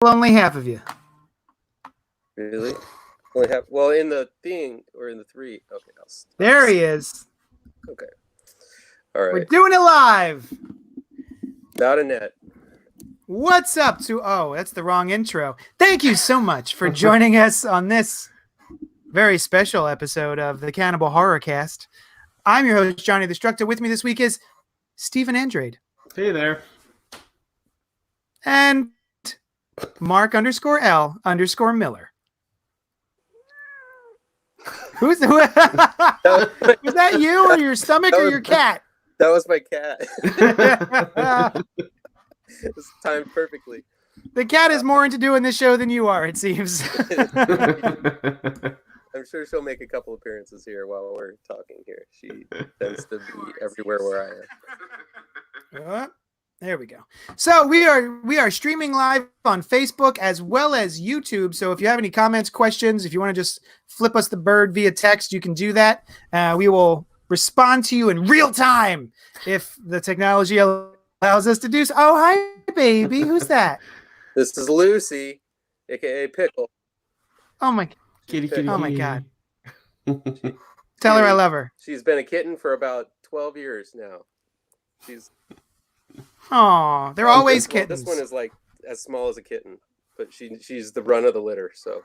only half of you. Really? Only half. Well, in the thing or in the 3. Okay, there he is. Okay. All right. We're doing it live. Not a net. What's up to? Oh, that's the wrong intro. Thank you so much for joining us on this very special episode of the Cannibal HorrorCast. I'm your host, Johnny the Destructor. With me this week is Stephen Andrade. Hey there. And Mark_L_Miller. Was that you or your stomach or your cat? That was my cat. It's timed perfectly. The cat is more into doing this show than you are, it seems. I'm sure she'll make a couple appearances here while we're talking here. She tends to be everywhere where I am. There we go. So we are streaming live on Facebook as well as YouTube. So if you have any comments, questions, if you want to just flip us the bird via text, you can do that. We will respond to you in real time if the technology allows us to do so. Oh, hi, baby. Who's that? This is Lucy, aka Pickle. Oh my kitty. Oh my God. Tell her I love her. She's been a kitten for about 12 years now. Oh, they're always kittens. This one is like as small as a kitten, but she's the run of the litter, so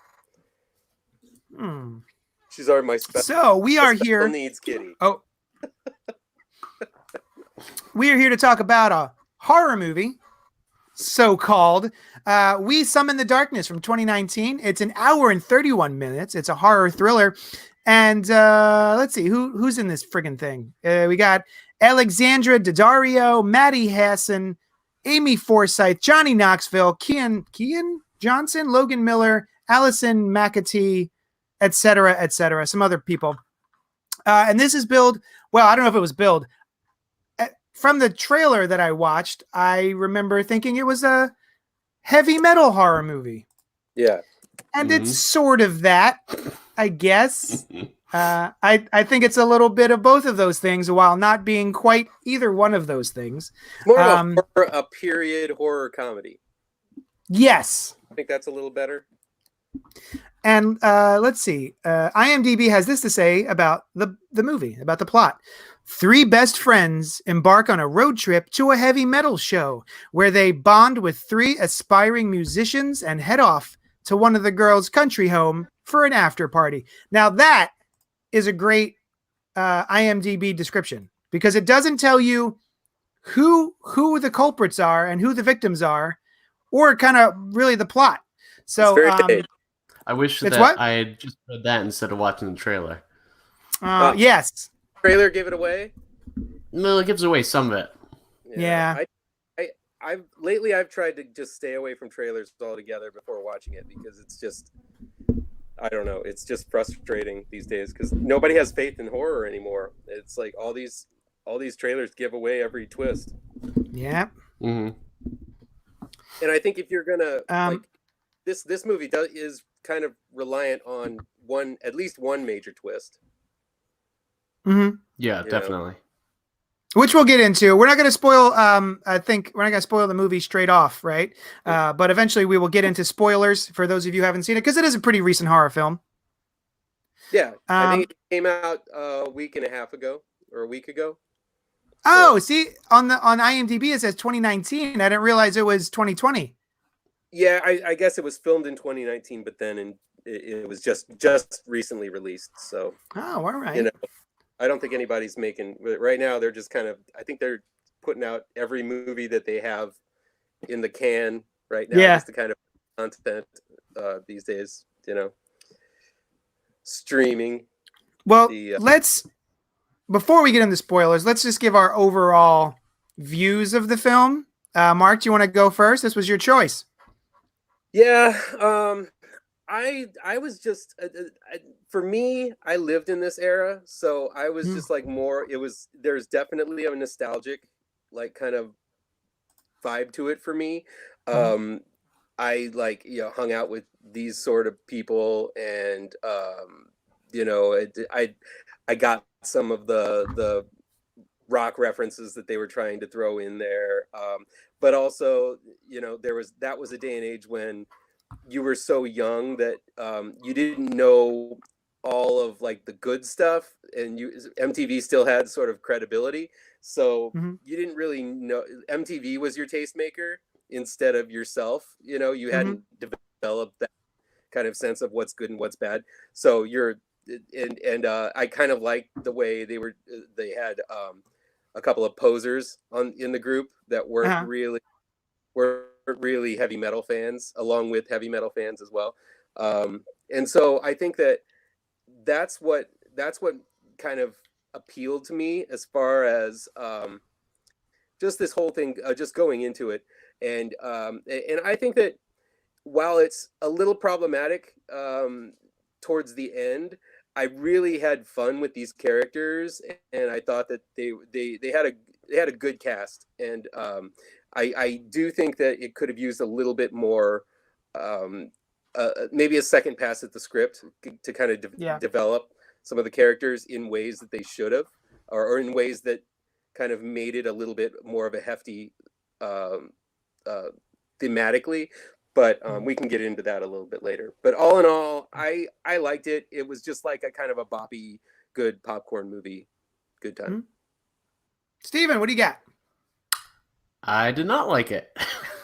she's my special. So we are here. Needs kitty. Oh, we are here to talk about a horror movie, so-called. We Summon the Darkness from 2019. It's an hour and 31 minutes. It's a horror thriller, and let's see who's in this friggin' thing. We got Alexandra Daddario, Maddie Hasson, Amy Forsyth, Johnny Knoxville, Keean Johnson, Logan Miller, Allison McAtee, etc. Some other people. And this is billed. Well, I don't know if it was billed. From the trailer that I watched, I remember thinking it was a heavy metal horror movie. Yeah. And it's sort of that, I guess. I think it's a little bit of both of those things while not being quite either one of those things. More of a period horror comedy. Yes. I think that's a little better. And let's see. IMDb has this to say about the movie, about the plot. 3 best friends embark on a road trip to a heavy metal show where they bond with 3 aspiring musicians and head off to one of the girls' country home for an after party. Now that is a great IMDb description because it doesn't tell you who the culprits are and who the victims are, or kind of really the plot. So I wish that I had just read that instead of watching the trailer. Yes. Trailer give it away? No, it gives away some of it. Yeah. I've tried to just stay away from trailers altogether before watching it because it's just, I don't know, it's just frustrating these days because nobody has faith in horror anymore. It's like all these trailers give away every twist. Yeah. Mm-hmm. And I think if you're gonna like this movie is kind of reliant on at least one major twist. Mm-hmm. Yeah, definitely. Which we'll get into. We're not going to spoil. I think we're not going to spoil the movie straight off, right? But eventually we will get into spoilers for those of you who haven't seen it because it is a pretty recent horror film. Yeah, I think it came out a week and a half ago or a week ago. Oh, see, on IMDb it says 2019. I didn't realize it was 2020. Yeah, I guess it was filmed in 2019, but then it was just recently released. So. Oh, all right. I don't think anybody's making right now. They're just kind of. I think they're putting out every movie that they have in the can right now. Yeah. Just the kind of content these days. Streaming. Well, before we get into spoilers, let's just give our overall views of the film. Mark, do you want to go first? This was your choice. Yeah. I was just for me, I lived in this era, so I was just like there's definitely a nostalgic like kind of vibe to it for me. I hung out with these sort of people and I got some of the rock references that they were trying to throw in there. but also, that was a day and age when you were so young that you didn't know all of like the good stuff, and MTV still had sort of credibility, so you didn't really know. MTV was your tastemaker instead of yourself. You hadn't developed that kind of sense of what's good and what's bad. So I kind of liked the way they had a couple of posers in the group that weren't really heavy metal fans, along with heavy metal fans as well. And so I think that's what kind of appealed to me as far as just this whole thing, just going into it. And I think that while it's a little problematic towards the end, I really had fun with these characters, and I thought that they had a good cast, and I do think that it could have used a little bit more, maybe a second pass at the script to kind of develop some of the characters in ways that they should have, or in ways that kind of made it a little bit more of a hefty thematically. But we can get into that a little bit later. But all in all, I liked it. It was just like a kind of a boppy, good popcorn movie. Good time. Steven, what do you got? I did not like it.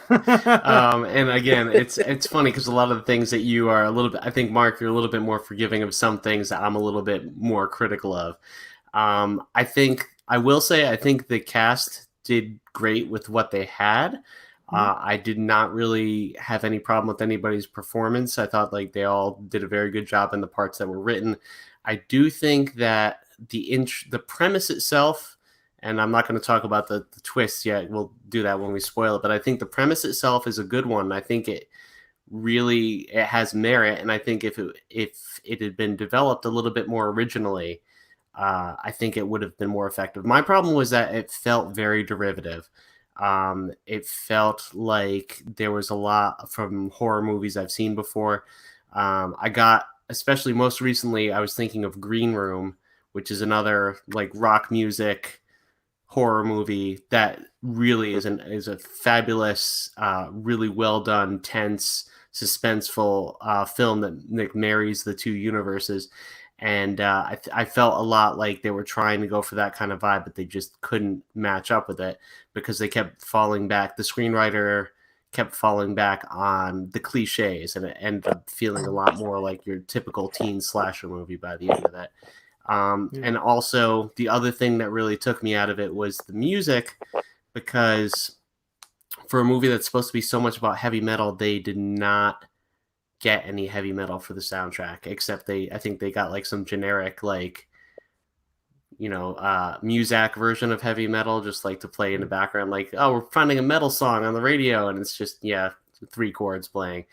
And again, it's funny because a lot of the things that you are a little bit, I think, Mark, you're a little bit more forgiving of some things that I'm a little bit more critical of. I think the cast did great with what they had. I did not really have any problem with anybody's performance. I thought like they all did a very good job in the parts that were written. I do think that the premise itself, and I'm not going to talk about the twists yet. We'll do that when we spoil it. But I think the premise itself is a good one. I think it has merit. And I think if it had been developed a little bit more originally, I think it would have been more effective. My problem was that it felt very derivative. It felt like there was a lot from horror movies I've seen before. Especially most recently, I was thinking of Green Room, which is another like rock music horror movie that really is a fabulous, really well done, tense, suspenseful film that marries the two universes. And I felt a lot like they were trying to go for that kind of vibe, but they just couldn't match up with it because they kept falling back. The screenwriter kept falling back on the cliches, and it ended up feeling a lot more like your typical teen slasher movie by the end of it. And also, the other thing that really took me out of it was the music, because for a movie that's supposed to be so much about heavy metal, they did not get any heavy metal for the soundtrack, except I think they got like some generic like Muzak version of heavy metal just like to play in the background, like, oh, we're finding a metal song on the radio, and it's just 3 chords playing.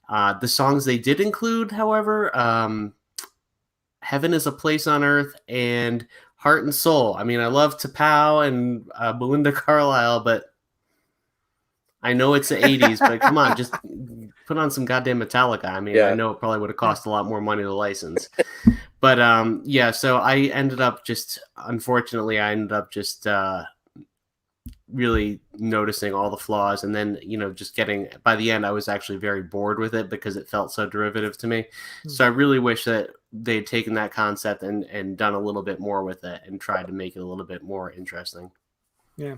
The songs they did include, however, Heaven is a Place on Earth and Heart and Soul. I mean, I love Tapao and Belinda Carlisle, but I know it's the 80s, but come on, just put on some goddamn Metallica. I mean, I know it probably would have cost a lot more money to license. But so I ended up just really noticing all the flaws. And then, just by the end, I was actually very bored with it because it felt so derivative to me. So I really wish that they had taken that concept and done a little bit more with it and tried to make it a little bit more interesting. Yeah.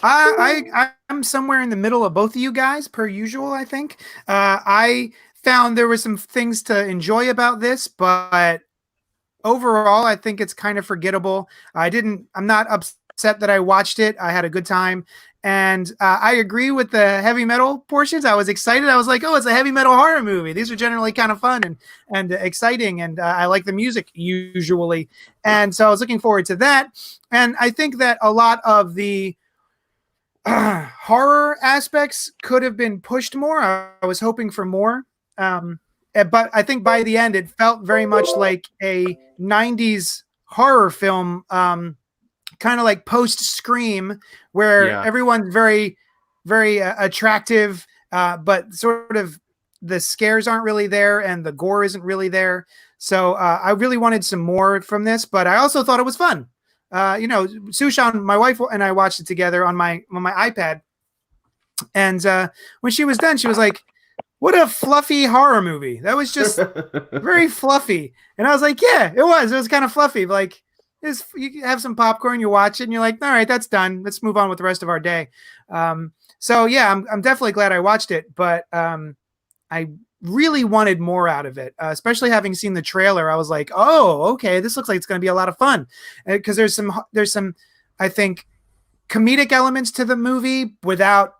I'm somewhere in the middle of both of you guys, per usual, I think. I found there were some things to enjoy about this, but overall, I think it's kind of forgettable. I'm not upset that I watched it. I had a good time. And I agree with the heavy metal portions. I was excited. I was like, oh, it's a heavy metal horror movie. These are generally kind of fun and exciting. And I like the music usually. And so I was looking forward to that. And I think that a lot of the horror aspects could have been pushed more. I was hoping for more. But I think by the end, it felt very much like a 90s horror film, kind of like post-Scream, where everyone's very, very attractive, but sort of the scares aren't really there and the gore isn't really there. So I really wanted some more from this, but I also thought it was fun. Sushan, my wife and I watched it together on my iPad, And when she was done, she was like, "What a fluffy horror movie! That was just very fluffy." And I was like, "Yeah, it was. It was kind of fluffy. Like, you have some popcorn, you watch it, and you're like, all right, that's done. Let's move on with the rest of our day." So yeah, I'm definitely glad I watched it, but I really wanted more out of it, especially having seen the trailer. I was like, "Oh, okay, this looks like it's going to be a lot of fun," because there's some, I think, comedic elements to the movie without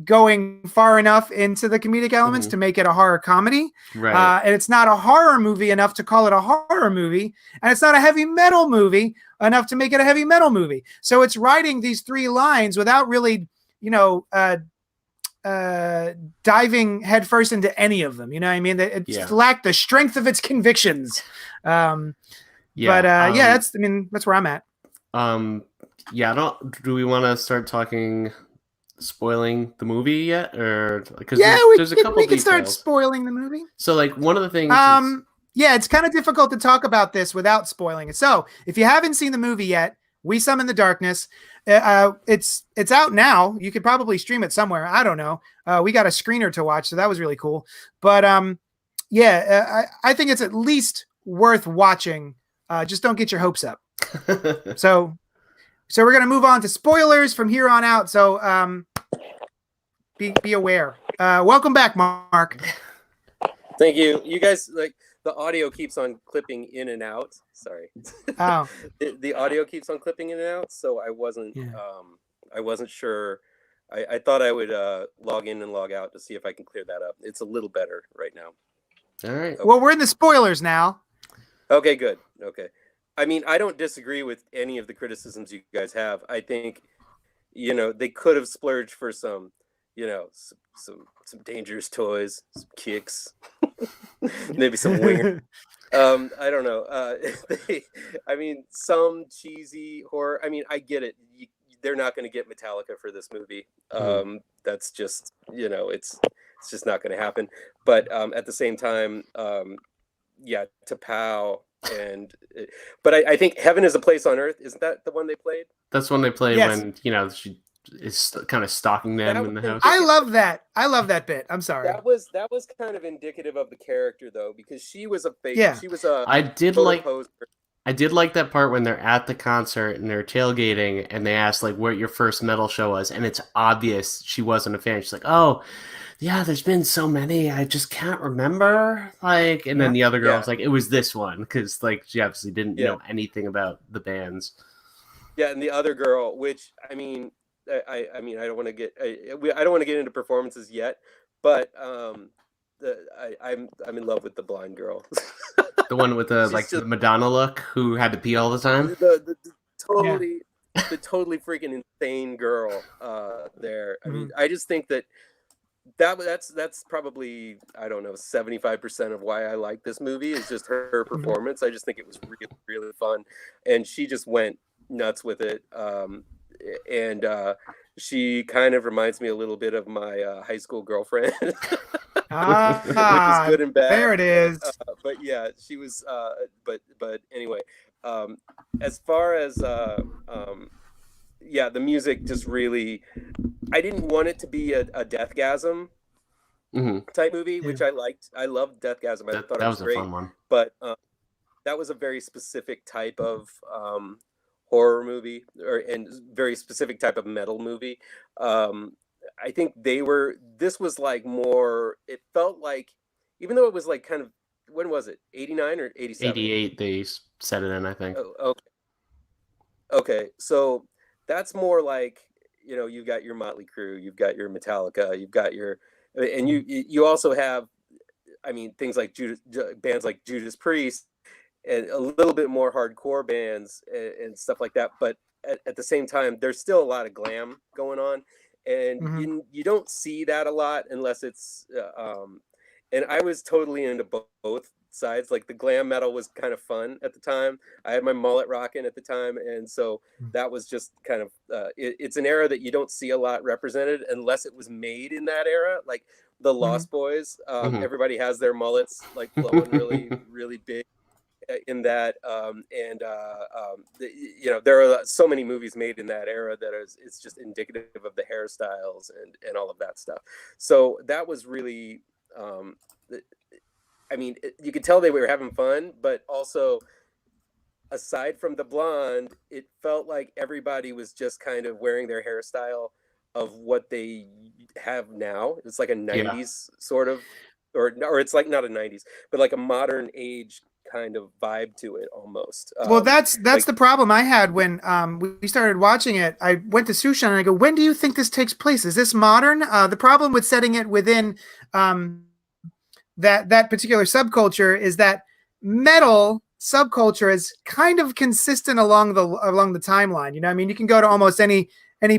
going far enough into the comedic elements to make it a horror comedy. Right. And it's not a horror movie enough to call it a horror movie. And it's not a heavy metal movie enough to make it a heavy metal movie. So it's riding these three lines without really, diving headfirst into any of them. You know what I mean? It lacked the strength of its convictions. That's where I'm at. Do we want to start talking spoiling the movie yet, or because there's a couple we details. Can start spoiling the movie. So like one of the things it's kind of difficult to talk about this without spoiling it. So if you haven't seen the movie yet, We Summon the Darkness, it's out now. You could probably stream it somewhere. I don't know. We got a screener to watch, so that was really cool. But I think it's at least worth watching. Just don't get your hopes up. So we're going to move on to spoilers from here on out. So be aware. Welcome back, Mark. Thank you. You guys, like, the audio keeps on clipping in and out. Sorry. Oh. the audio keeps on clipping in and out, so I wasn't sure. I thought I would log in and log out to see if I can clear that up. It's a little better right now. All right. Okay. Well, we're in the spoilers now. Okay, good. Okay. I mean, I don't disagree with any of the criticisms you guys have. I think, they could have splurged for some, some dangerous toys, some kicks, maybe some winger. I don't know. Some cheesy horror. I mean, I get it. They're not going to get Metallica for this movie. That's just, it's just not going to happen. But at the same time, T'Pau. But I think Heaven is a Place on Earth. Isn't that the one they played? That's when they play when she is kind of stalking them in the house. I love that. I love that bit. I'm sorry. That was kind of indicative of the character though, because she was a fake. Yeah. She was a. I did like that part when they're at the concert and they're tailgating and they ask like where your first metal show was, and it's obvious she wasn't a fan. She's like, "Oh, yeah, there's been so many, I just can't remember." Like, and then the other girl was like, "It was this one," because like she obviously didn't know anything about the bands. Yeah, and the other girl, which I don't want to get into performances yet, but I'm in love with the blind girl. The one with the the Madonna look, who had to pee all the time. The totally freaking insane girl there. I mean, I just think that's probably, I don't know, 75% of why I like this movie is just her performance. I just think it was really, really fun, and she just went nuts with it. And she kind of reminds me a little bit of my high school girlfriend, which is good and bad. There it is. But yeah, she was. But anyway, as far as the music just really, I didn't want it to be a Deathgasm type movie, which I liked. I loved Deathgasm. I thought it was great. A fun one. But that was a very specific type of horror movie, and very specific type of metal movie. I think this was like more, it felt like, even though it was like kind of, when was it? 89 or 87? 88 they set it in, I think. Oh, okay. So that's more like, you've got your Motley Crue, you've got your Metallica, you've got your, and you also have, things like bands like Judas Priest, and a little bit more hardcore bands and stuff like that. But at the same time, there's still a lot of glam going on. And you don't see that a lot unless it's... and I was totally into both sides. Like, the glam metal was kind of fun at the time. I had my mullet rocking at the time. And so that was just kind of... it's an era that you don't see a lot represented unless it was made in that era. Like, the Lost Boys, everybody has their mullets, like, blowing really, really big. in that, there are so many movies made in that era that it's just indicative of the hairstyles and all of that stuff. So that was really, you could tell they were having fun, but also, aside from the blonde, it felt like everybody was just kind of wearing their hairstyle of what they have now. It's like a 90s sort of, or it's like not a 90s, but like a modern age kind of vibe to it almost. Well, that's the problem I had when we started watching it. I went to Sushan and I go, when do you think this takes place? Is this modern? The problem with setting it within that particular subculture is that metal subculture is kind of consistent along the timeline. You know, I mean, you can go to almost any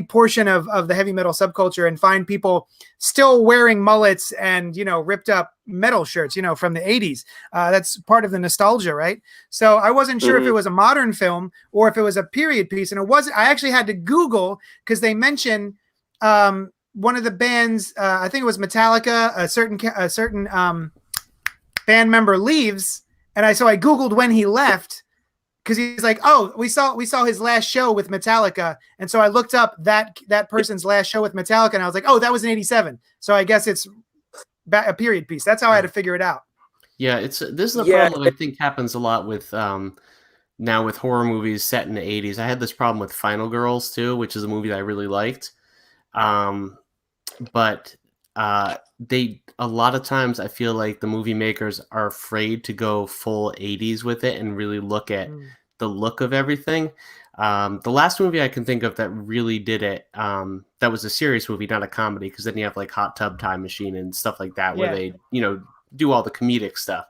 portion of the heavy metal subculture and find people still wearing mullets and, ripped up metal shirts, from the 80s. That's part of the nostalgia, right? So I wasn't sure if it was a modern film or if it was a period piece. And it wasn't. I actually had to Google because they mentioned one of the bands, I think it was Metallica, a certain band member leaves. And so I Googled when he left, because he's like, oh, we saw his last show with Metallica. And so I looked up that person's last show with Metallica, and I was like, oh, that was in 87. So I guess it's a period piece. That's how I had to figure it out. Yeah, this is the problem I think happens a lot with now with horror movies set in the 80s. I had this problem with Final Girls too, which is a movie that I really liked. But a lot of times I feel like the movie makers are afraid to go full 80s with it and really look at the look of everything. The last movie I can think of that really did it, that was a serious movie, not a comedy, because then you have like Hot Tub Time Machine and stuff like that, where they, do all the comedic stuff.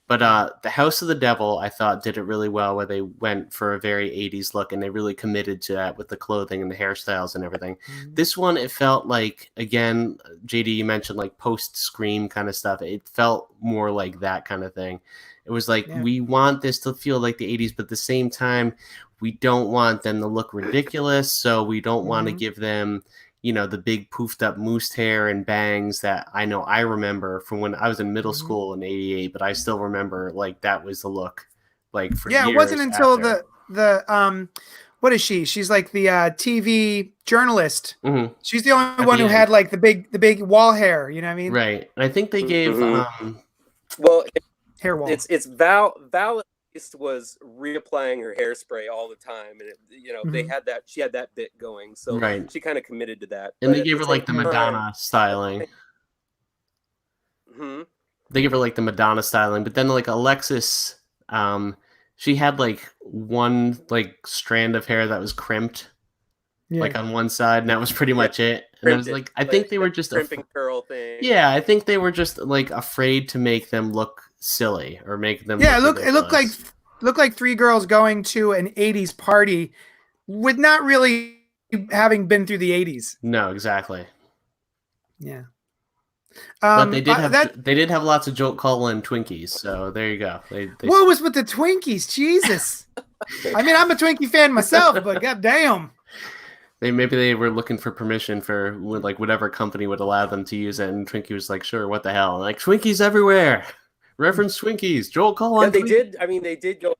But The House of the Devil, I thought, did it really well, where they went for a very 80s look, and they really committed to that with the clothing and the hairstyles and everything. This one, it felt like, again, JD, you mentioned like post-Scream kind of stuff. It felt more like that kind of thing. It was like, we want this to feel like the 80s, but at the same time, we don't want them to look ridiculous, so we don't want to give them, the big poofed up moose hair and bangs that I know I remember from when I was in middle school in 88, but I still remember like that was the look like for years. It wasn't until after. the what is she? She's like the TV journalist. She's the only one who had like the big wall hair, you know what I mean? Right. And I think they gave hair wall. It's Val was reapplying her hairspray all the time, and they had that, she had that bit going, so she kind of committed to that. And they gave her like the Madonna styling. They gave her like the Madonna styling, but then like Alexis, she had like one like strand of hair that was crimped, like on one side, and that was pretty much it. And I was like, I think they were just crimping curl thing. Yeah, I think they were just like afraid to make them look silly or make them. Yeah, it looked like three girls going to an 80s party with not really having been through the 80s. No, exactly. Yeah. But they did have lots of Jolt Cullen Twinkies, so there you go. They what was with the Twinkies? Jesus. I mean, I'm a Twinkie fan myself, but goddamn. Maybe they were looking for permission for like whatever company would allow them to use it, and Twinkie was like, "Sure, what the hell?" And like Twinkies everywhere, reference Twinkies. Jolt Cullen. Yeah, they did. I mean, they did go.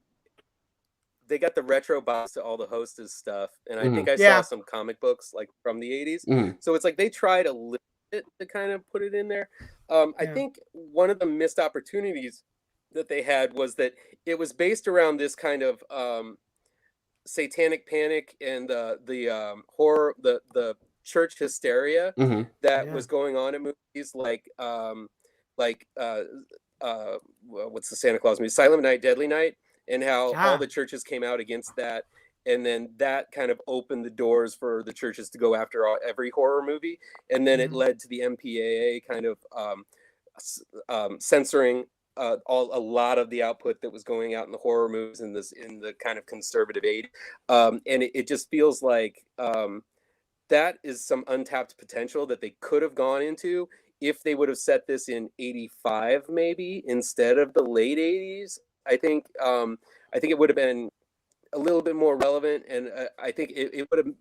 They got the retro box to all the Hostess stuff, and I think I saw some comic books like from the 80s. So it's like they tried a little bit to kind of put it in there. I think one of the missed opportunities that they had was that it was based around this kind of satanic panic and the horror, the church hysteria that was going on in movies like what's the Santa Claus movie, Silent Night, Deadly Night, and how all the churches came out against that, and then that kind of opened the doors for the churches to go after every horror movie, and then it led to the MPAA kind of censoring a lot of the output that was going out in the horror movies in the kind of conservative age, and it just feels like that is some untapped potential that they could have gone into if they would have set this in 85 maybe instead of the late 80s. I think it would have been a little bit more relevant, and I think it would have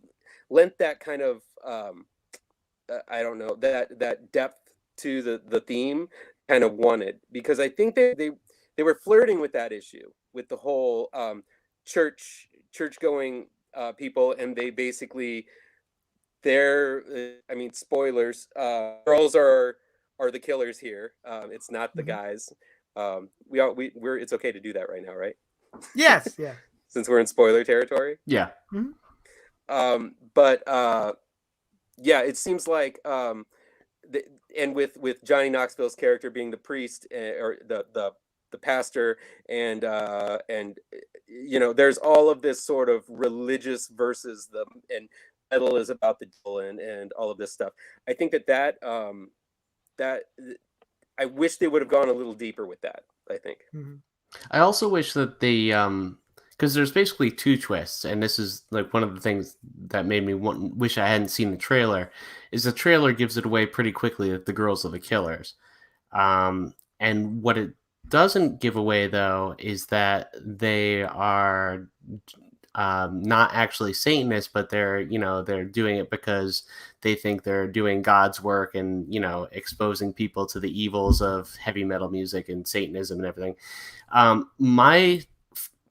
lent that kind of I don't know, that depth to the theme kind of wanted, because I think they were flirting with that issue the whole church going people, and they basically I mean, spoilers. Girls are the killers here. It's not the guys. We're it's okay to do that right now, right? Yes, yeah. Since we're in spoiler territory. Yeah. But yeah, it seems like and with Johnny Knoxville's character being the priest, or the pastor, and you know, there's all of this sort of religious versus and metal is about the devil, and all of this stuff. I think that I wish they would have gone a little deeper with that. I think. I also wish that they because there's basically two twists, and this is like one of the things that made me wish I hadn't seen the trailer. Is the trailer gives it away pretty quickly that the girls are the killers, and what it doesn't give away though is that they are not actually Satanists, but they're doing it because they think they're doing God's work and exposing people to the evils of heavy metal music and Satanism and everything. My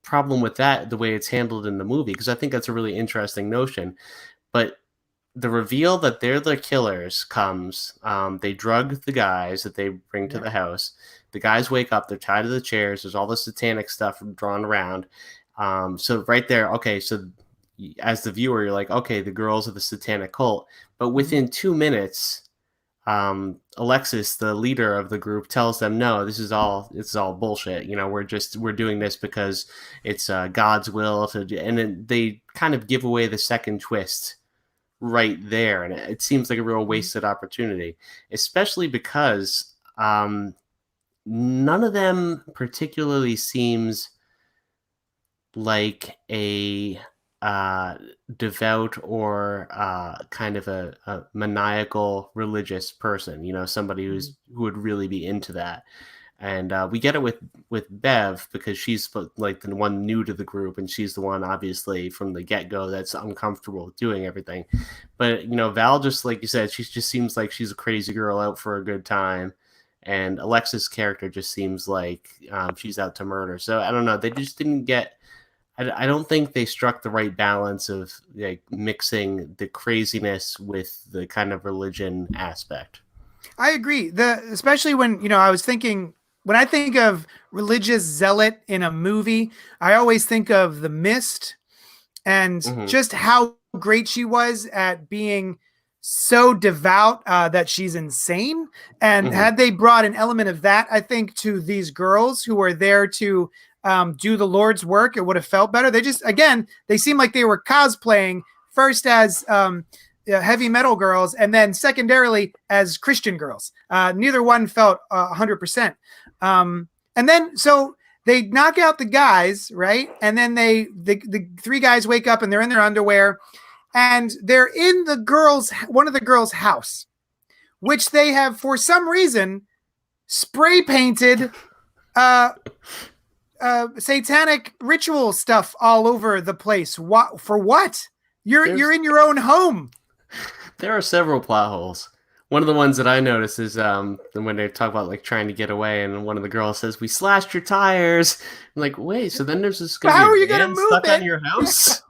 problem with that, the way it's handled in the movie, because I think that's a really interesting notion, but the reveal that they're the killers comes, they drug the guys that they bring to the house. The guys wake up, they're tied to the chairs, there's all the satanic stuff drawn around. So right there, okay, so as the viewer, you're like, okay, the girls are the satanic cult. But within 2 minutes, Alexis, the leader of the group, tells them, no, it's all bullshit. We're doing this because it's God's will. And then they kind of give away the second twist right there. And it seems like a real wasted opportunity, especially because none of them particularly seems like a devout or kind of a maniacal religious person, somebody who would really be into that. And we get it with Bev because she's like the one new to the group, and she's the one obviously from the get-go that's uncomfortable with doing everything. But Val, just like you said, she just seems like she's a crazy girl out for a good time, and Alexis' character just seems like she's out to murder. So I don't know, they just didn't get, I don't think they struck the right balance of like mixing the craziness with the kind of religion aspect. I agree. Especially when, I was thinking, when I think of religious zealot in a movie, I always think of The Mist and just how great she was at being so devout that she's insane. And had they brought an element of that, I think, to these girls who are there to do the Lord's work, it would have felt better. They seem like they were cosplaying first as heavy metal girls and then secondarily as Christian girls. Neither one felt 100%. And then so they knock out the guys, right? And then the three guys wake up and they're in their underwear and they're in one of the girls' house, which they have for some reason spray painted satanic ritual stuff all over the place. What for? What? You're in your own home. There are several plot holes. One of the ones that I noticed is when they talk about like trying to get away, and one of the girls says, "We slashed your tires." I'm like, wait, so then there's this how are you gonna gonna move stuck it? on your house,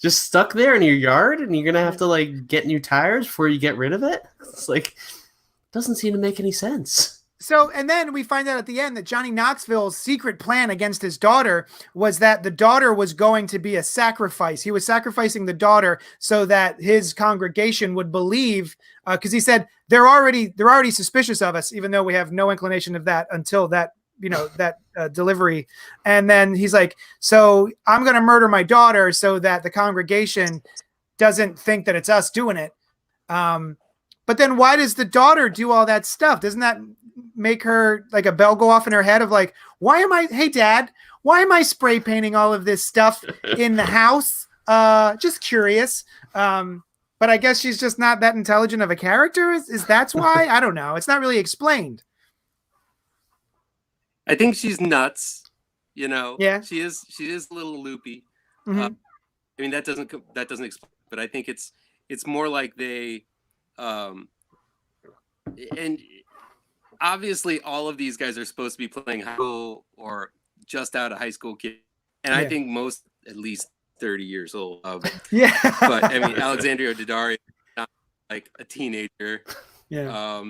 just stuck there in your yard, and you're gonna have to like get new tires before you get rid of it. It's like, doesn't seem to make any sense. So, and then we find out at the end that Johnny Knoxville's secret plan against his daughter was that the daughter was going to be a sacrifice. He was sacrificing the daughter so that his congregation would believe, because he said they're already suspicious of us, even though we have no inclination of that until that delivery. And then he's like, so I'm going to murder my daughter so that the congregation doesn't think that it's us doing it. But then why does the daughter do all that stuff? Doesn't that make her like a bell go off in her head of like, hey dad, why am I spray painting all of this stuff in the house? Just curious. But I guess she's just not that intelligent of a character. Is that's why? I don't know. It's not really explained. I think she's nuts. Yeah. She is a little loopy. Mm-hmm. I mean, that doesn't explain, but I think it's more like they, and obviously all of these guys are supposed to be playing high school or just out of high school kid, and I think most at least 30 years old. Yeah. But I mean, Alexandra Daddario, not like a teenager. Yeah.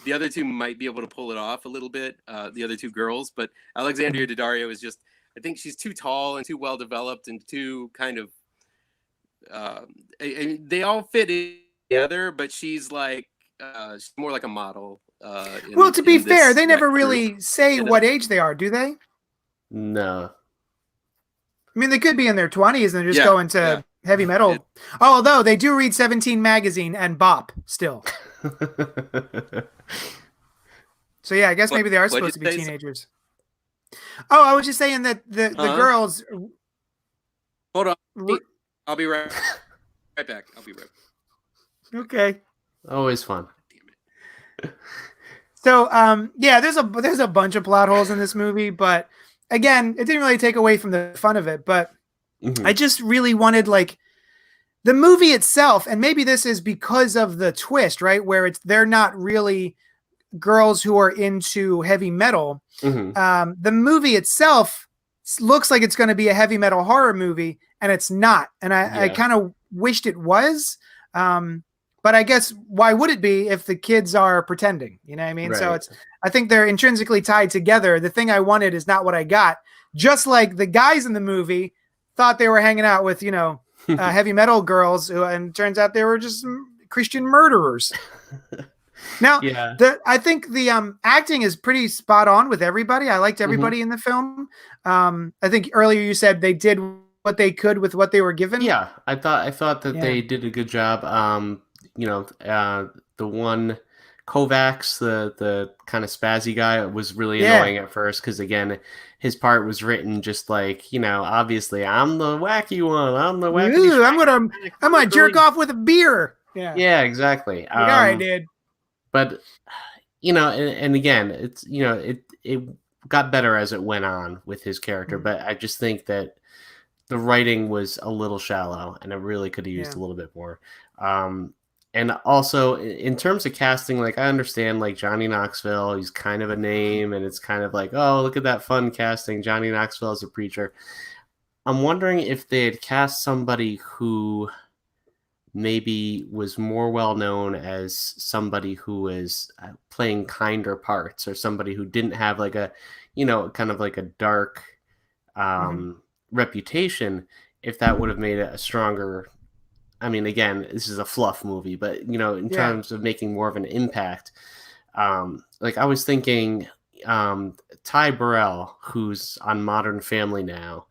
The other two might be able to pull it off a little bit. The other two girls, but Alexandra Daddario is just, I think she's too tall and too well developed and too kind of. They all fit together, but she's like she's more like a model. Well, to be fair, they never really say what age they are, do they? No. I mean, they could be in their 20s and just go into heavy metal. Although they do read 17 magazine and bop still. So yeah, I guess maybe they are supposed to be teenagers. Oh, I was just saying that the girls. Hold on, I'll be right back. I'll be right back. Okay. Always fun. So yeah, there's a bunch of plot holes in this movie, but again, it didn't really take away from the fun of it. But I just really wanted like the movie itself, and maybe this is because of the twist, right? Where they're not really girls who are into heavy metal. The movie itself looks like it's going to be a heavy metal horror movie, and it's not. And I kind of wished it was. But I guess why would it be if the kids are pretending? You know what I mean? Right. So I think they're intrinsically tied together. The thing I wanted is not what I got. Just like the guys in the movie thought they were hanging out with, heavy metal girls, and it turns out they were just Christian murderers. Now, I think the acting is pretty spot on with everybody. I liked everybody in the film. I think earlier you said they did what they could with what they were given. Yeah, I thought that they did a good job. The one Kovacs, the kind of spazzy guy, was really annoying at first because, again, his part was written just like, obviously I'm the wacky one. I'm the wacky. Ooh, I'm gonna jerk off with a beer. Yeah, exactly. Yeah, I did. But and again, it's it got better as it went on with his character. But I just think that the writing was a little shallow, and it really could have used a little bit more. And also, in terms of casting, like, I understand, like, Johnny Knoxville, he's kind of a name, and it's kind of like, oh, look at that fun casting, Johnny Knoxville as a preacher. I'm wondering if they had cast somebody who maybe was more well-known as somebody who was playing kinder parts, or somebody who didn't have, like, a, kind of like a dark reputation, if that would have made it a stronger... I mean, again, this is a fluff movie, but, in terms of making more of an impact, like, I was thinking Ty Burrell, who's on Modern Family now,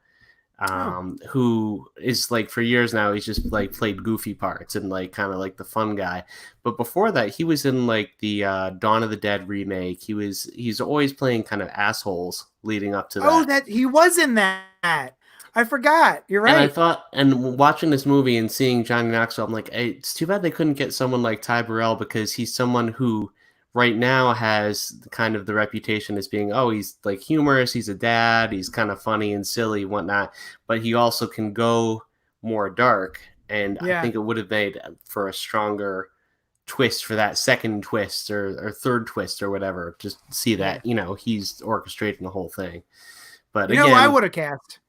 who is, like, for years now, he's just, like, played goofy parts and, like, kind of like the fun guy. But before that, he was in, like, the Dawn of the Dead remake. He's always playing kind of assholes leading up to that. Oh, that he was in that. I forgot. You're right. And I thought, and watching this movie and seeing Johnny Knoxville, I'm like, hey, it's too bad they couldn't get someone like Ty Burrell, because he's someone who right now has kind of the reputation as being, oh, he's like humorous, he's a dad, he's kind of funny and silly, whatnot, but he also can go more dark. And I think it would have made for a stronger twist for that second twist or third twist or whatever. Just see that, he's orchestrating the whole thing. But again, I would have cast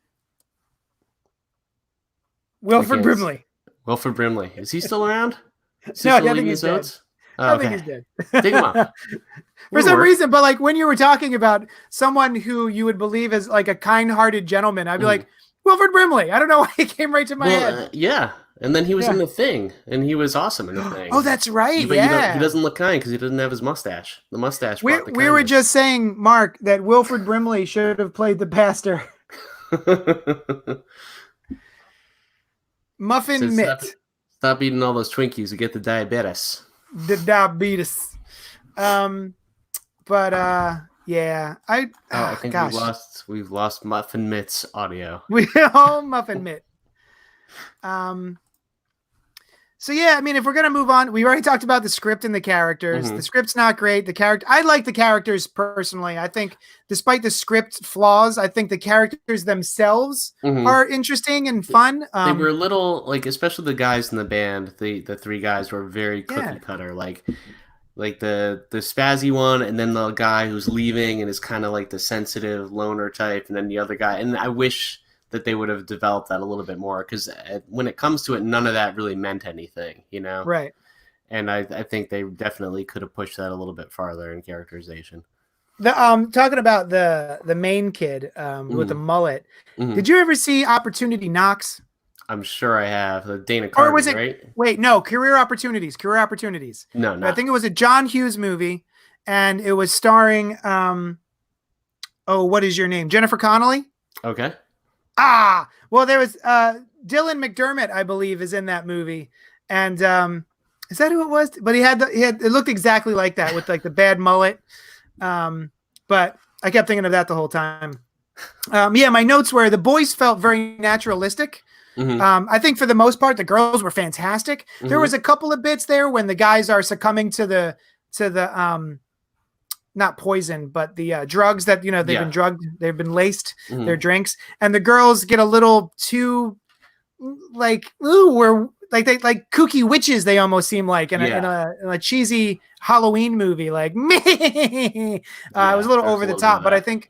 Wilford Brimley. Wilford Brimley. Is he still around? No, I think he's dead. Oh, I think he's dead. Dig him up. For some reason, but like when you were talking about someone who you would believe is like a kind-hearted gentleman, I'd be like, Wilford Brimley. I don't know why he came right to my head. Yeah. And then he was in The Thing, and he was awesome in The Thing. Oh, that's right. But he doesn't look kind because he doesn't have his mustache. The mustache. We were just saying, Mark, that Wilford Brimley should have played the pastor. Muffin Mitt. Stop eating all those Twinkies to get the diabetes. The diabetes. Yeah. I think we've lost Muffin Mitt's audio. Muffin Mitt. So yeah, I mean, if we're gonna move on, we already talked about the script and the characters. The script's not great. I like the characters personally. I think, despite the script flaws, I think the characters themselves are interesting and fun. They were a little, like, especially the guys in the band. The three guys were very cookie cutter. Like, like the spazzy one, and then the guy who's leaving and is kind of like the sensitive loner type, and then the other guy. And I wish that they would have developed that a little bit more, because when it comes to it, none of that really meant anything, you know? Right. And I think they definitely could have pushed that a little bit farther in characterization. The talking about the main kid with the mullet. Mhm. Did you ever see Opportunity Knocks? I'm sure I have. The Dana Or Carvey, was it? right? Wait, no. Career Opportunities. Career Opportunities. No, I not. think it was a John Hughes movie, and it was starring what is your name? Jennifer Connelly. Okay. Well, there was Dylan McDermott, I believe, is in that movie, and is that who it was? But he had it looked exactly like that with like the bad mullet. But I kept thinking of that the whole time. My notes were the boys felt very naturalistic. Mm-hmm. I think for the most part, the girls were fantastic. Mm-hmm. There was a couple of bits there when the guys are succumbing to the not poison, but the drugs that, they've been drugged, they've been laced, their drinks, and the girls get a little too like, we're like they like kooky witches. They almost seem like in a cheesy Halloween movie, like me. It was a little over the top, but I think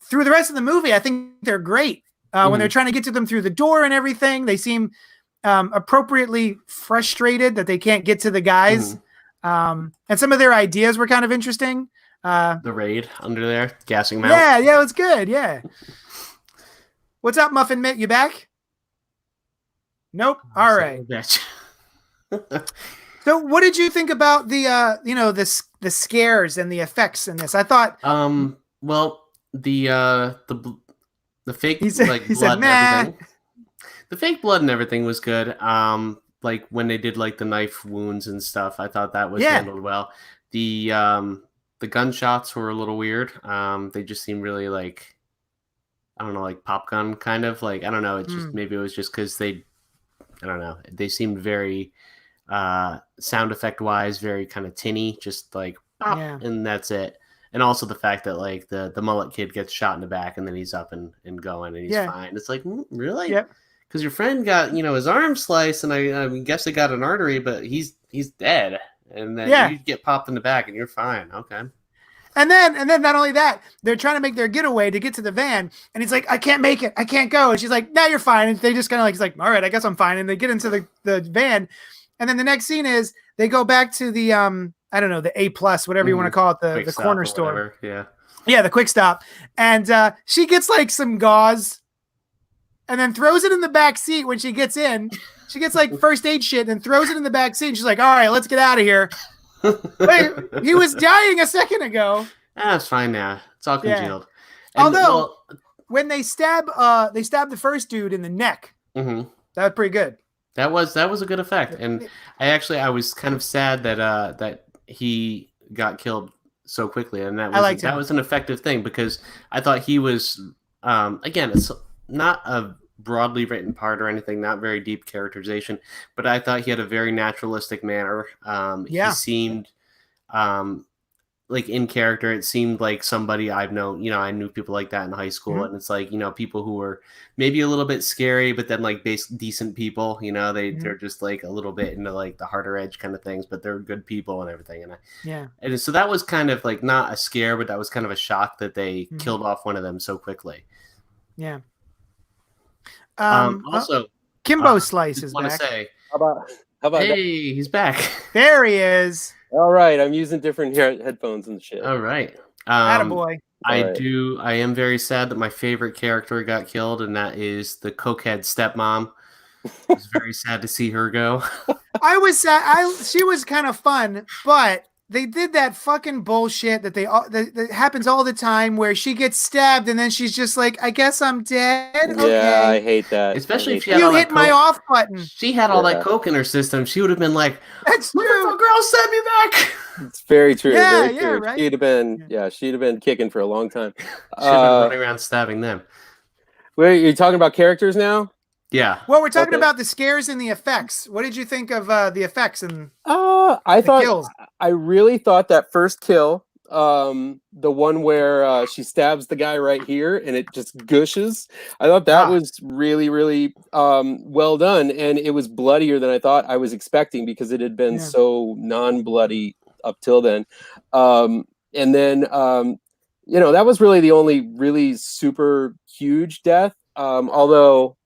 through the rest of the movie, I think they're great. When they're trying to get to them through the door and everything, they seem appropriately frustrated that they can't get to the guys. And some of their ideas were kind of interesting. The raid under there, gassing them out. Yeah, it was good. Yeah. What's up, Muffin Mitt? You back? Nope. All right. So, what did you think about the scares and the effects in this? I thought. Well, the fake blood and everything. The fake blood and everything was good. Like when they did like the knife wounds and stuff, I thought that was handled well. The gunshots were a little weird. They just seemed really like, I don't know, like pop gun kind of, like, I don't know. It's just maybe it was just because I don't know. They seemed very sound effect wise, very kind of tinny, just like pop, and that's it. And also the fact that like the mullet kid gets shot in the back and then he's up and going and he's fine. It's like, really? Yep. Because your friend got, his arm sliced, and I guess it got an artery, but he's dead. And then you get popped in the back and you're fine. Okay. And then not only that, they're trying to make their getaway to get to the van, and he's like, I can't make it. I can't go. And she's like, no, you're fine. And they just kind of like, he's like, all right, I guess I'm fine. And they get into the van. And then the next scene is they go back to the, I don't know, the A+, whatever you want to call it, the corner store. Yeah. Yeah, the quick stop. And she gets like some gauze and then throws it in the back seat when she gets in. She gets like first aid shit and throws it in the back seat. And she's like, all right, let's get out of here. Wait, he was dying a second ago. It's fine now. It's all congealed. Yeah. Although when they stab the first dude in the neck, that was pretty good. That was a good effect. And I was kind of sad that he got killed so quickly, and that was an effective thing, because I thought he was again, it's not a broadly written part or anything, not very deep characterization, but I thought he had a very naturalistic manner. He seemed like in character. It seemed like somebody I've known. I knew people like that in high school, and it's like, people who were maybe a little bit scary, but then like decent people. They're just like a little bit into like the harder edge kind of things, but they're good people and everything. And so that was kind of like not a scare, but that was kind of a shock that they killed off one of them so quickly. Yeah. Also, Kimbo Slice is back. How about hey, he's back. There he is. All right, I'm using different headphones and shit. All right. Attaboy. I am very sad that my favorite character got killed, and that is the cokehead stepmom. It's very sad to see her go. I was sad. She was kind of fun, but they did that fucking bullshit that that happens all the time, where she gets stabbed and then she's just like, I guess I'm dead. Yeah, okay. I hate that. Especially if she had hit my off button. She had all that coke in her system. She would have been like, that's true. Girl, send me back. It's very true. Yeah, very true. right. She'd have been kicking for a long time. She'd have been running around stabbing them. Wait, you're talking about characters now? Yeah. Well, we're talking about the scares and the effects. What did you think of the effects and kills? I really thought that first kill, the one where she stabs the guy right here and it just gushes. I thought that was really, really well done, and it was bloodier than I thought I was expecting, because it had been so non-bloody up till then. And then that was really the only really super huge death. Although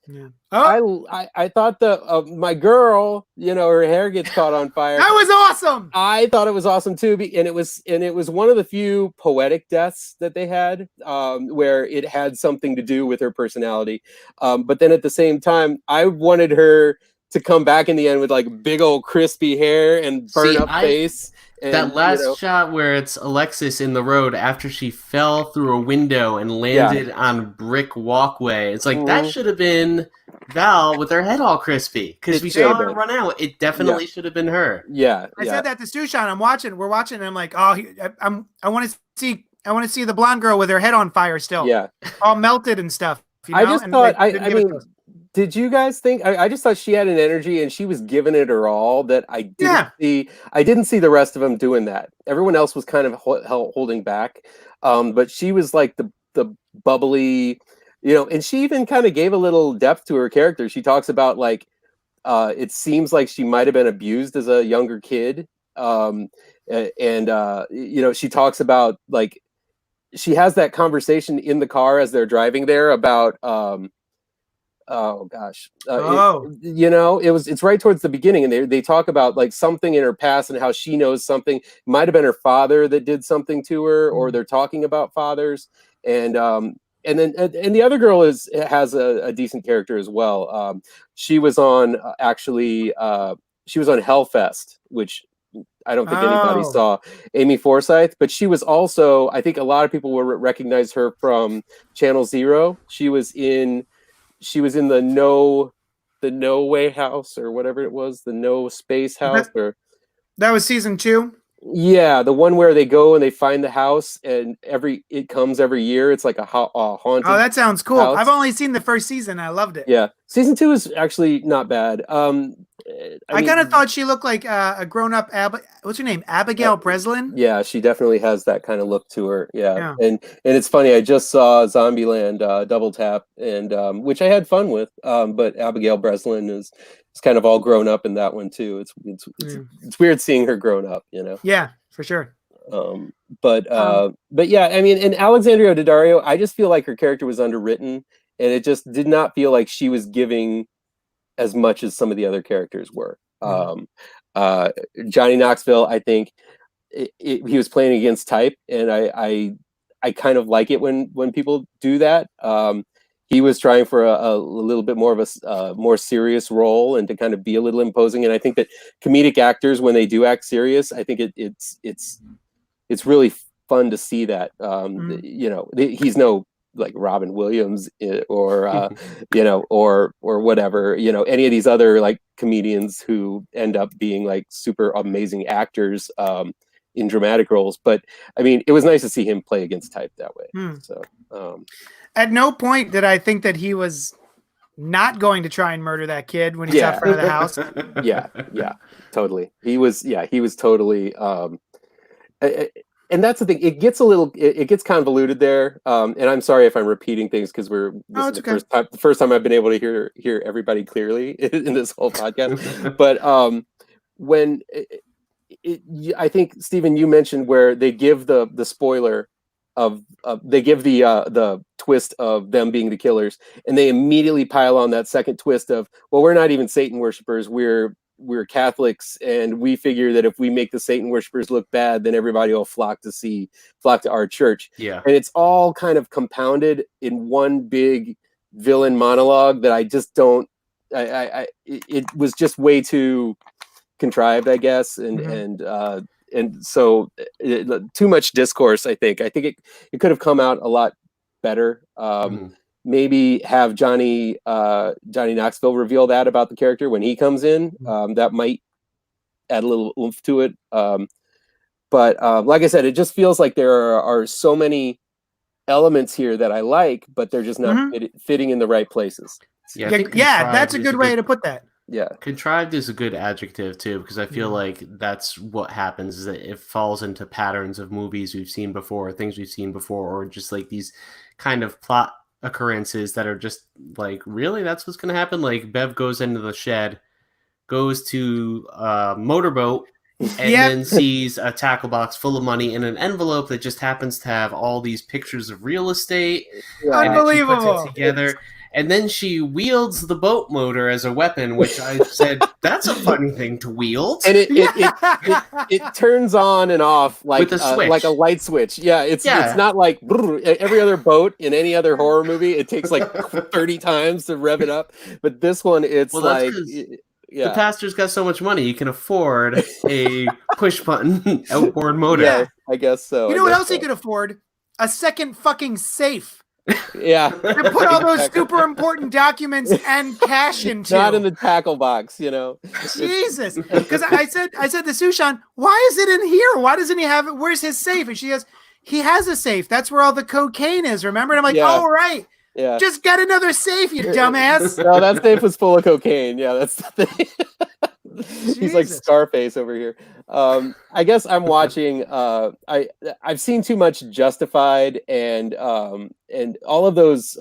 Yeah. I thought my girl, her hair gets caught on fire. That was awesome. I thought it was awesome too, and it was one of the few poetic deaths that they had, where it had something to do with her personality. But then at the same time, I wanted her to come back in the end with like big old crispy hair and burn up face. And, that last shot where it's Alexis in the road after she fell through a window and landed on a brick walkway. It's like, that should have been Val with her head all crispy, because we saw her run out. It definitely should have been her. Yeah. I said that to Stushan. We're watching, and I'm like, I want to see the blonde girl with her head on fire still. Yeah. All melted and stuff. I just thought, did you guys think? I just thought she had an energy and she was giving it her all that I didn't see. I didn't see the rest of them doing that. Everyone else was kind of holding back, but she was like the bubbly, and she even kind of gave a little depth to her character. She talks about like it seems like she might have been abused as a younger kid, and she talks about like she has that conversation in the car as they're driving there about. It's right towards the beginning, and they talk about like something in her past and how she knows something. It might have been her father that did something to her, or they're talking about fathers, and the other girl has a decent character as well. She was on Hellfest, which I don't think anybody saw. Amy Forsyth, but she was also, I think a lot of people will recognize her from Channel Zero. She was in the No Way House, or whatever it was, the No Space House, that was season 2. Yeah, the one where they go and they find the house, and it comes every year. It's like a haunted. Oh, that sounds cool. House. I've only seen the first season. I loved it. Yeah, season 2 is actually not bad. I kind of thought she looked like a grown-up what's her name? Abigail Breslin? Yeah, she definitely has that kind of look to her. Yeah. And it's funny, I just saw Zombieland Double Tap, and which I had fun with. But Abigail Breslin is kind of all grown up in that one too. It's weird seeing her grown up, Yeah, for sure. But yeah, I mean, and Alexandra Daddario, I just feel like her character was underwritten, and it just did not feel like she was giving as much as some of the other characters were. Johnny Knoxville, I think he was playing against type, and I kind of like it when people do that. He was trying for a little bit more of a more serious role, and to kind of be a little imposing. And I think that comedic actors, when they do act serious, I think it's really fun to see that. He's no like Robin Williams or or whatever, any of these other like comedians who end up being like super amazing actors in dramatic roles. But I mean, it was nice to see him play against type that way. So at no point did I think that he was not going to try and murder that kid when he's out front of the house. Yeah, totally. He was totally and that's the thing. It gets it gets convoluted there. And I'm sorry if I'm repeating things, because this is the first time I've been able to hear everybody clearly in this whole podcast. But when I think, Stephen, you mentioned where they give the spoiler of they give the twist of them being the killers, and they immediately pile on that second twist of, well, we're not even Satan worshipers. We're Catholics, and we figure that if we make the Satan worshipers look bad, then everybody will flock to our church. Yeah. And it's all kind of compounded in one big villain monologue that I just don't, it was just way too contrived, I guess. And so too much discourse, I think. I think it could have come out a lot better. Maybe have Johnny Knoxville reveal that about the character when he comes in. That might add a little oomph to it. But like I said, it just feels like there are so many elements here that I like, but they're just not fitting in the right places. Yeah, that's a good way to put that. Yeah, contrived is a good adjective too, because I feel like that's what happens, is that it falls into patterns of movies we've seen before, things we've seen before, or just like these kind of plot occurrences that are just like, really, that's what's going to happen? Like Bev goes into the shed, goes to a motorboat, and then sees a tackle box full of money in an envelope that just happens to have all these pictures of real estate. Yeah. Unbelievable. And she puts it together. And then she wields the boat motor as a weapon, which I said, that's a funny thing to wield. And it turns on and off like a light switch. Yeah, it's not like every other boat in any other horror movie. It takes like 30 times to rev it up. But this one, it's the pastor's got so much money, he can afford a push button outboard motor. Yeah, I guess so. You know what else he could afford? A second fucking safe. Yeah, to put all those super important documents and cash into. Not in the tackle box, you know. Jesus, because I said to Sushan, why is it in here? Why doesn't he have it? Where's his safe? And she goes, he has a safe. That's where all the cocaine is. Remember? And I'm like, oh right. Yeah. Just get another safe, you dumbass. No, that safe was full of cocaine. Yeah, that's the thing. He's like Scarface over here. I guess I'm watching. I've seen too much Justified and all of those.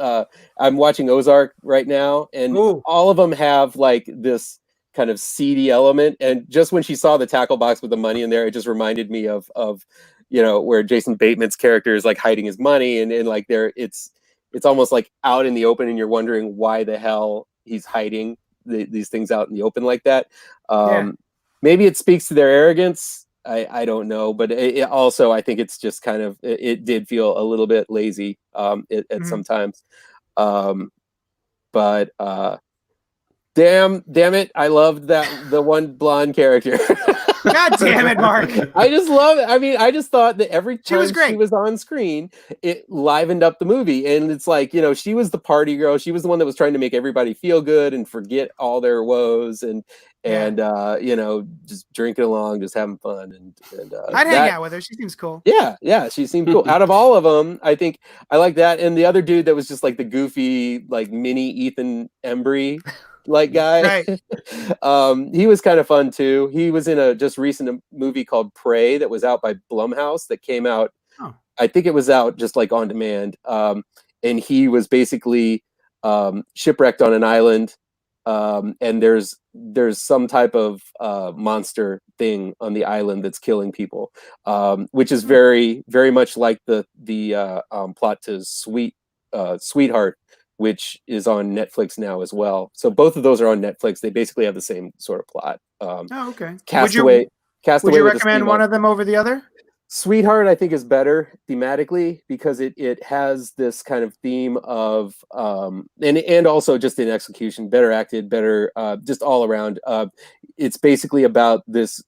I'm watching Ozark right now, and all of them have like this kind of seedy element. And just when she saw the tackle box with the money in there, it just reminded me of where Jason Bateman's character is like hiding his money, and like it's almost like out in the open, and you're wondering why the hell he's hiding these things out in the open like that. Maybe it speaks to their arrogance. I don't know, but it also, I think it's just kind of, it did feel a little bit lazy at sometimes. But damn it, I loved the one blonde character. God damn it, Mark. I just love it. I mean, I just thought that every time she was on screen, it livened up the movie. And it's like, she was the party girl. She was the one that was trying to make everybody feel good and forget all their woes and just drinking along, just having fun. And I'd hang out with her. She seems cool. Yeah, she seemed cool. Out of all of them, I think I like that. And the other dude that was just like the goofy, like mini Ethan Embry like guy. Right. He was kind of fun too. He was in a just recent movie called Prey that was out by Blumhouse that came out. I think it was out just like on demand. And he was basically shipwrecked on an island. And there's some type of monster thing on the island that's killing people, which is very, very much like the plot to Sweetheart, which is on Netflix now as well. So both of those are on Netflix. They basically have the same sort of plot. Okay. Castaway. Would you recommend one of them over the other? Sweetheart, I think, is better thematically because it has this kind of theme of and also just in execution, better acted, better just all around. It's basically about this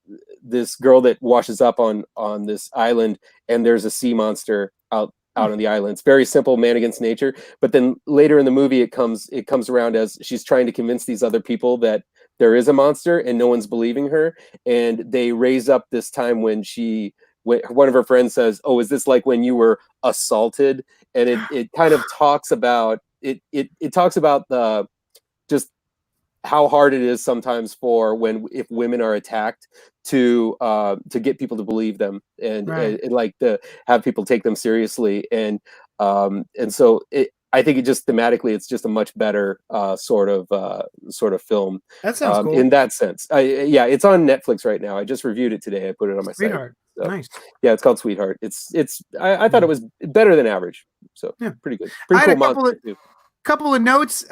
girl that washes up on this island, and there's a sea monster out on the island. It's very simple, man against nature. But then later in the movie, it comes around as she's trying to convince these other people that there is a monster, and no one's believing her. And they raise up this time when one of her friends says, "Oh, is this like when you were assaulted?" And it kind of talks about it talks about the just how hard it is sometimes if women are attacked to get people to believe them and like to have people take them seriously. And so I think it just thematically, it's just a much better sort of film. That sounds cool. In that sense. It's on Netflix right now. I just reviewed it today. I put it on my Sweetheart. site. So, nice. Yeah, it's called Sweetheart. I thought it was better than average. So pretty good. Pretty cool monster too. Couple of notes.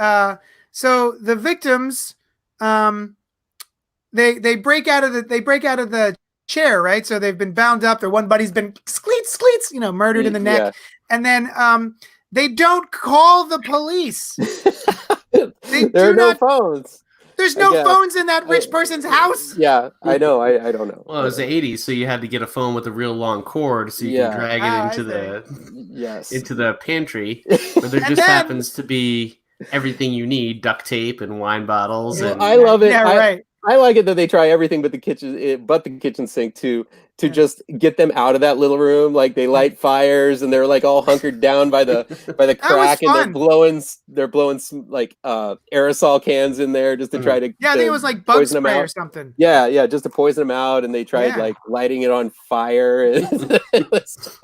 So the victims, they break out of the chair, right? So they've been bound up. Their one buddy's been skleets, murdered in the neck, and then they don't call the police. There are no phones. There's no phones in that rich person's house. Yeah, I know. I don't know. Well, it was the 80s, so you had to get a phone with a real long cord so you can drag it into the pantry, where there just happens to be everything you need: duct tape and wine bottles. And I love it. Yeah, right. I like it that they try everything but the kitchen sink to just get them out of that little room. Like they light fires and they're like all hunkered down by the crack, and they're blowing some like aerosol cans in there just to try to I think it was like bug spray or something. Yeah, just to poison them out, and they tried like lighting it on fire, and it's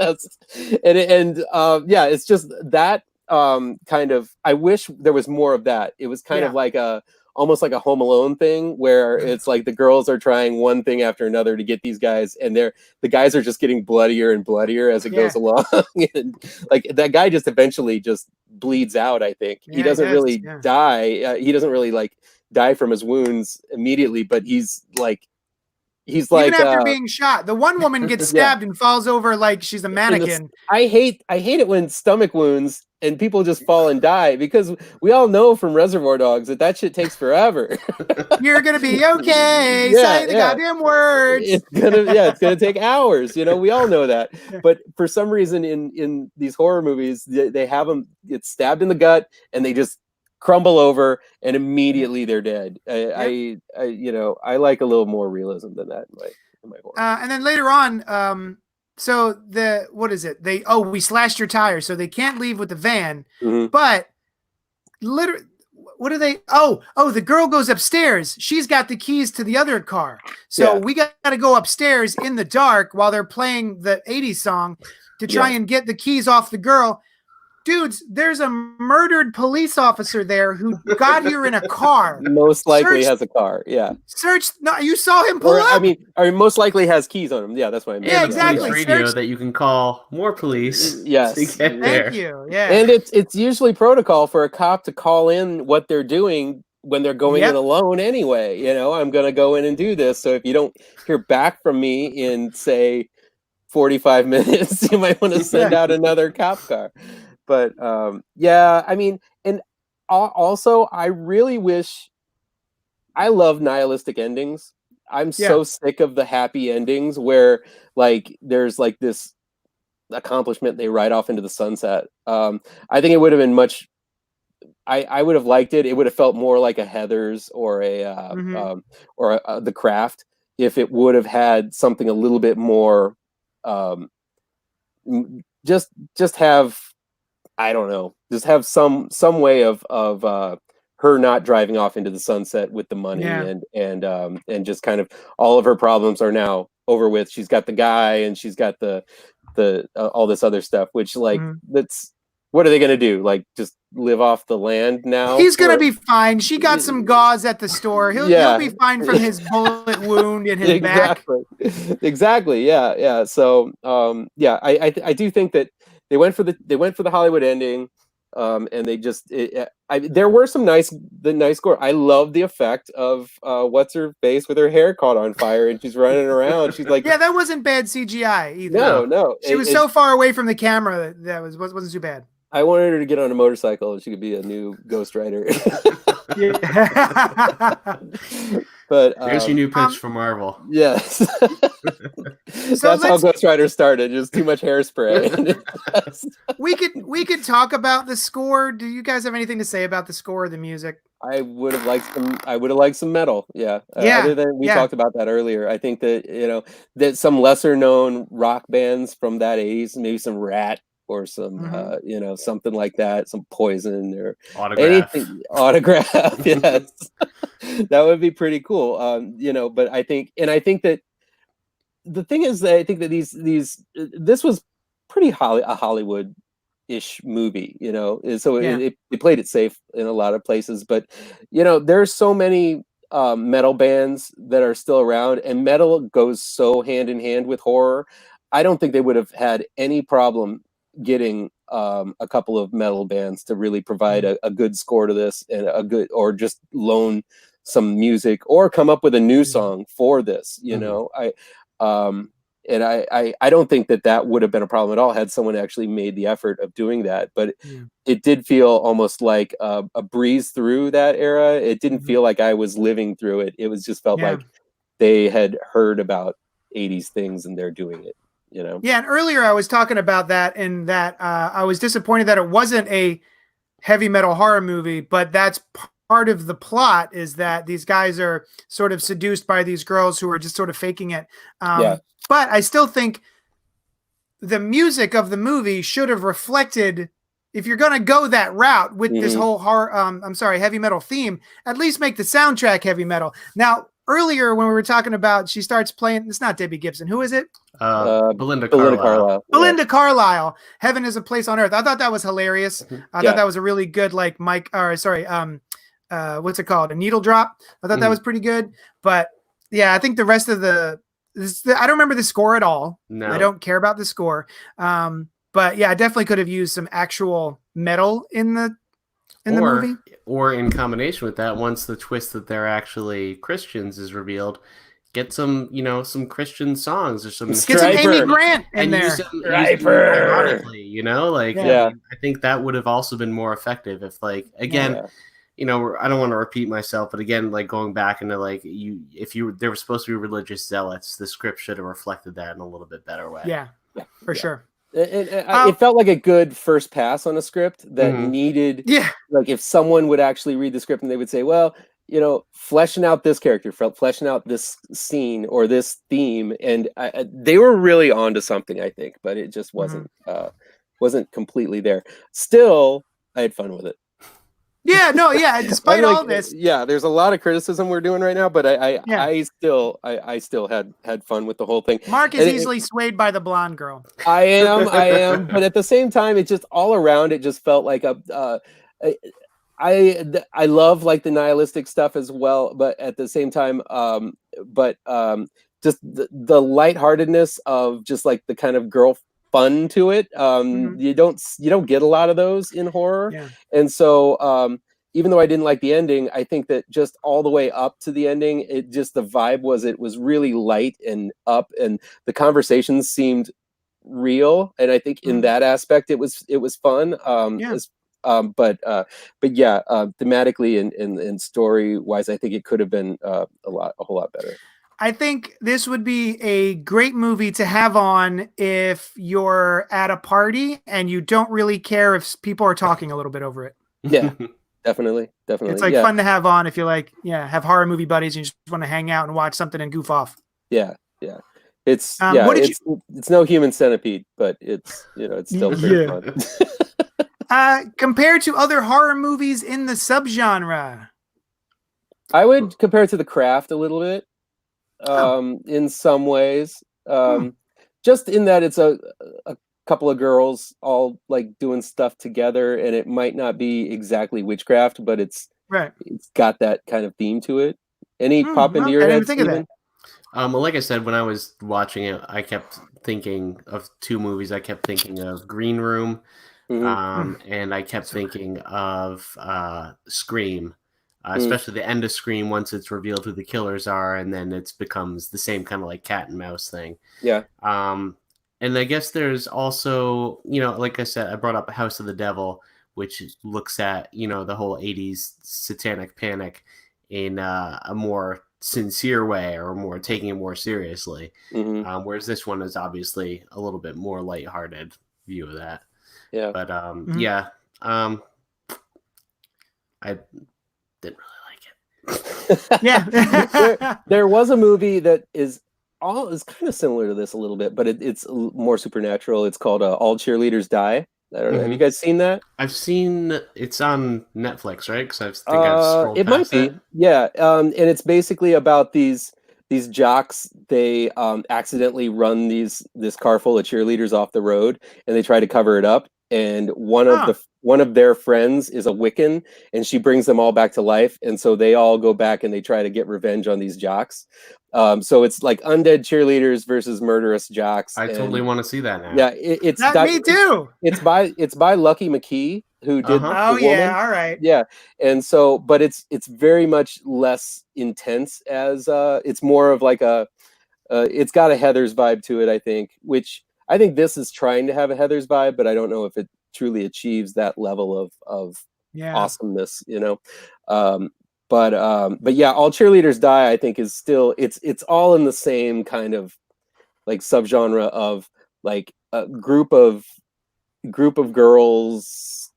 just that kind of. I wish there was more of that. It was kind of like a almost like a Home Alone thing where it's like the girls are trying one thing after another to get these guys, and the guys are just getting bloodier and bloodier as it goes along. And like that guy just eventually just bleeds out. I think he doesn't really die. He doesn't really like die from his wounds immediately, but he's like even after being shot. The one woman gets stabbed and falls over like she's a mannequin. I hate it when stomach wounds and people just fall and die, because we all know from Reservoir Dogs that shit takes forever. You're gonna be okay. Say the goddamn words. It's gonna take hours. You know, we all know that. But for some reason, in these horror movies, they have them get stabbed in the gut and they just crumble over and immediately they're dead. I like a little more realism than that in my horror. And then later on, so what is it? We slashed your tires, so they can't leave with the van. Mm-hmm. But literally, what do they? Oh, the girl goes upstairs. She's got the keys to the other car. So we got to go upstairs in the dark while they're playing the 80s song to try and get the keys off the girl. Dudes, there's a murdered police officer there who got here in a car. Most likely has a car. Yeah. No, you saw him pull up. I mean, most likely has keys on him. Yeah, that's what I mean. Yeah, exactly. Radio that you can call more police. Yes. To get there. Thank you. Yeah. And it's usually protocol for a cop to call in what they're doing when they're going in alone anyway. You know, I'm going to go in and do this. So if you don't hear back from me in, say, 45 minutes, you might want to send out another cop car. But I mean, and also I really wish, I love nihilistic endings. I'm so sick of the happy endings where like there's like this accomplishment they ride off into the sunset. I think it would have been much. I would have liked it. It would have felt more like a Heathers or The Craft if it would have had something a little bit more. Just have. I don't know. Just have some way of her not driving off into the sunset with the money and just kind of all of her problems are now over with. She's got the guy and she's got the all this other stuff, which like that's what are they gonna do? Like just live off the land now? He's gonna be fine. She got some gauze at the store. He'll be fine from his bullet wound in his back. Exactly. Yeah. So I do think that they went for the Hollywood ending, and they just there were some nice gore. I love the effect of what's her face with her hair caught on fire and she's running around. She's like, that wasn't bad CGI either. No, she was so far away from the camera that wasn't too bad. I wanted her to get on a motorcycle and she could be a new Ghost Rider. But there's your new pitch for Marvel. Yes. That's how Ghost Rider started. Just too much hairspray. we could talk about the score. Do you guys have anything to say about the score or the music? I would have liked some metal. Yeah. Other than we talked about that earlier. I think that that some lesser known rock bands from that 80s, maybe some Rat or some something like that, some Poison or anything. Autograph. Yes. That would be pretty cool. But I think that the thing is that I think that this was pretty a Hollywood-ish movie, so it played it safe in a lot of places. But there's so many metal bands that are still around, and metal goes so hand in hand with horror. I don't think they would have had any problem getting a couple of metal bands to really provide a good score to this, and or just loan some music or come up with a new song for this. I don't think that would have been a problem at all had someone actually made the effort of doing that. But it did feel almost like a breeze through that era. It didn't feel like I was living through it. It was just felt like they had heard about 80s things and they're doing it. Yeah, and earlier I was talking about that, and that I was disappointed that it wasn't a heavy metal horror movie, but that's part of the plot, is that these guys are sort of seduced by these girls who are just sort of faking it. But I still think the music of the movie should have reflected, if you're going to go that route with this whole heavy metal theme, at least make the soundtrack heavy metal. Now, earlier when we were talking about, she starts playing, it's not Debbie Gibson. Who is it? Belinda Carlisle. Belinda Carlisle. Heaven is a Place on Earth. I thought that was hilarious. I thought that was a really good, like, what's it called? A needle drop. I thought that was pretty good. But yeah, I think the rest of I don't remember the score at all. No. I don't care about the score. But yeah, I definitely could have used some actual metal in the movie. Or in combination with that, once the twist that they're actually Christians is revealed, get some, some Christian songs or some. Get some Amy Grant in there. Use them ironically, I think that would have also been more effective if, again, I don't want to repeat myself, but again, going back into if they were supposed to be religious zealots, the script should have reflected that in a little bit better way. Yeah, for sure. It felt like a good first pass on a script that needed, if someone would actually read the script and they would say, well, fleshing out this character, fleshing out this scene or this theme, and they were really onto something, I think, but it just wasn't completely there. Still, I had fun with it. Yeah, no, yeah. Despite all this, there's a lot of criticism we're doing right now, but I still had fun with the whole thing. Mark is easily swayed by the blonde girl. I am, but at the same time, it just all around it just felt like I love the nihilistic stuff as well, but at the same time, just the lightheartedness of just the kind of girl fun to it. You don't get a lot of those in horror. And so even though I didn't like the ending, I think that just all the way up to the ending, the vibe was really light and up, and the conversations seemed real. And I think in that aspect, it was fun. But thematically and story wise, I think it could have been a whole lot better. I think this would be a great movie to have on if you're at a party and you don't really care if people are talking a little bit over it. Yeah, definitely. It's fun to have on if you have horror movie buddies and you just want to hang out and watch something and goof off. Yeah. It's it's no Human Centipede, but it's still pretty fun. Compared to other horror movies in the subgenre, I would compare it to The Craft a little bit. In some ways, just in that it's a couple of girls all doing stuff together, and it might not be exactly witchcraft, but it's got that kind of theme to it. Any pop into your head? I didn't think of that. Well, like I said, when I was watching it, I kept thinking of two movies. I kept thinking of Green Room, and I kept thinking of Scream. Especially the end of Scream, once it's revealed who the killers are, and then it becomes the same kind of cat and mouse thing. Yeah. And I guess there's also, like I said, I brought up House of the Devil, which looks at, the whole 80s satanic panic in a more sincere way, or more taking it more seriously. Whereas this one is obviously a little bit more lighthearted view of that. Yeah. But I didn't really like it. Yeah. there was a movie that is kind of similar to this a little bit, but it's more supernatural. It's called All Cheerleaders Die. I don't know. Have you guys seen that? I've seen it's on Netflix, right? Because I think I've scrolled it might be. Yeah. And it's basically about these jocks. They accidentally run this car full of cheerleaders off the road, and they try to cover it up. And one of their friends is a Wiccan, and she brings them all back to life. And so they all go back and they try to get revenge on these jocks. So it's undead cheerleaders versus murderous jocks. I totally want to see that now. Yeah, it's me too. It's by Lucky McKee, who did. Oh yeah, all right. Yeah, and so, but it's very much less intense as it's more of it's got a Heathers vibe to it, I think, which. I think this is trying to have a Heathers vibe, but I don't know if it truly achieves that level of awesomeness, But yeah, All Cheerleaders Die, I think, is still it's all in the same kind of subgenre of a group of girls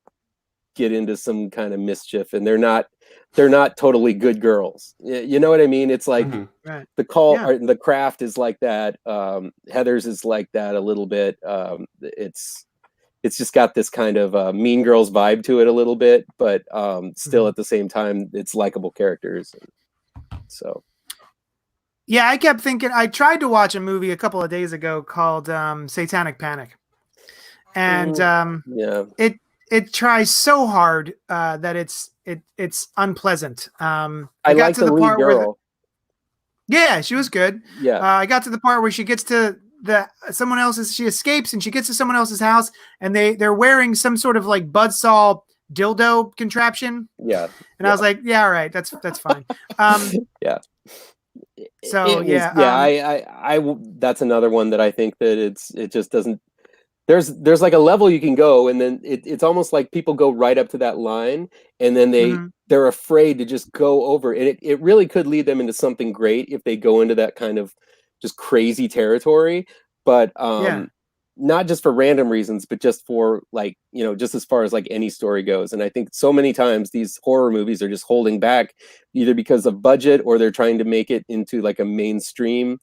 get into some kind of mischief, and they're not totally good girls. You know what I mean? It's the call, or The Craft is like that. Heathers is like that a little bit. It's just got this kind of Mean Girls vibe to it a little bit, but still at the same time, it's likable characters. So. Yeah, I kept thinking, I tried to watch a movie a couple of days ago called Satanic Panic. And it tries so hard that it's unpleasant. I like the lead girl. Yeah, she was good. Yeah. I got to the part where she gets to she escapes and she gets to someone else's house and they're wearing some sort of like buzzsaw dildo contraption. Yeah. And I was like, yeah, all right, that's fine. Yeah. So I that's another one that I think that it just doesn't. There's like a level you can go, and then it's almost like people go right up to that line, and then they're afraid to just go over, and it really could lead them into something great if they go into that kind of just crazy territory. But not just for random reasons, but just for like, just as far as like any story goes. And I think so many times these horror movies are just holding back either because of budget or they're trying to make it into like a mainstream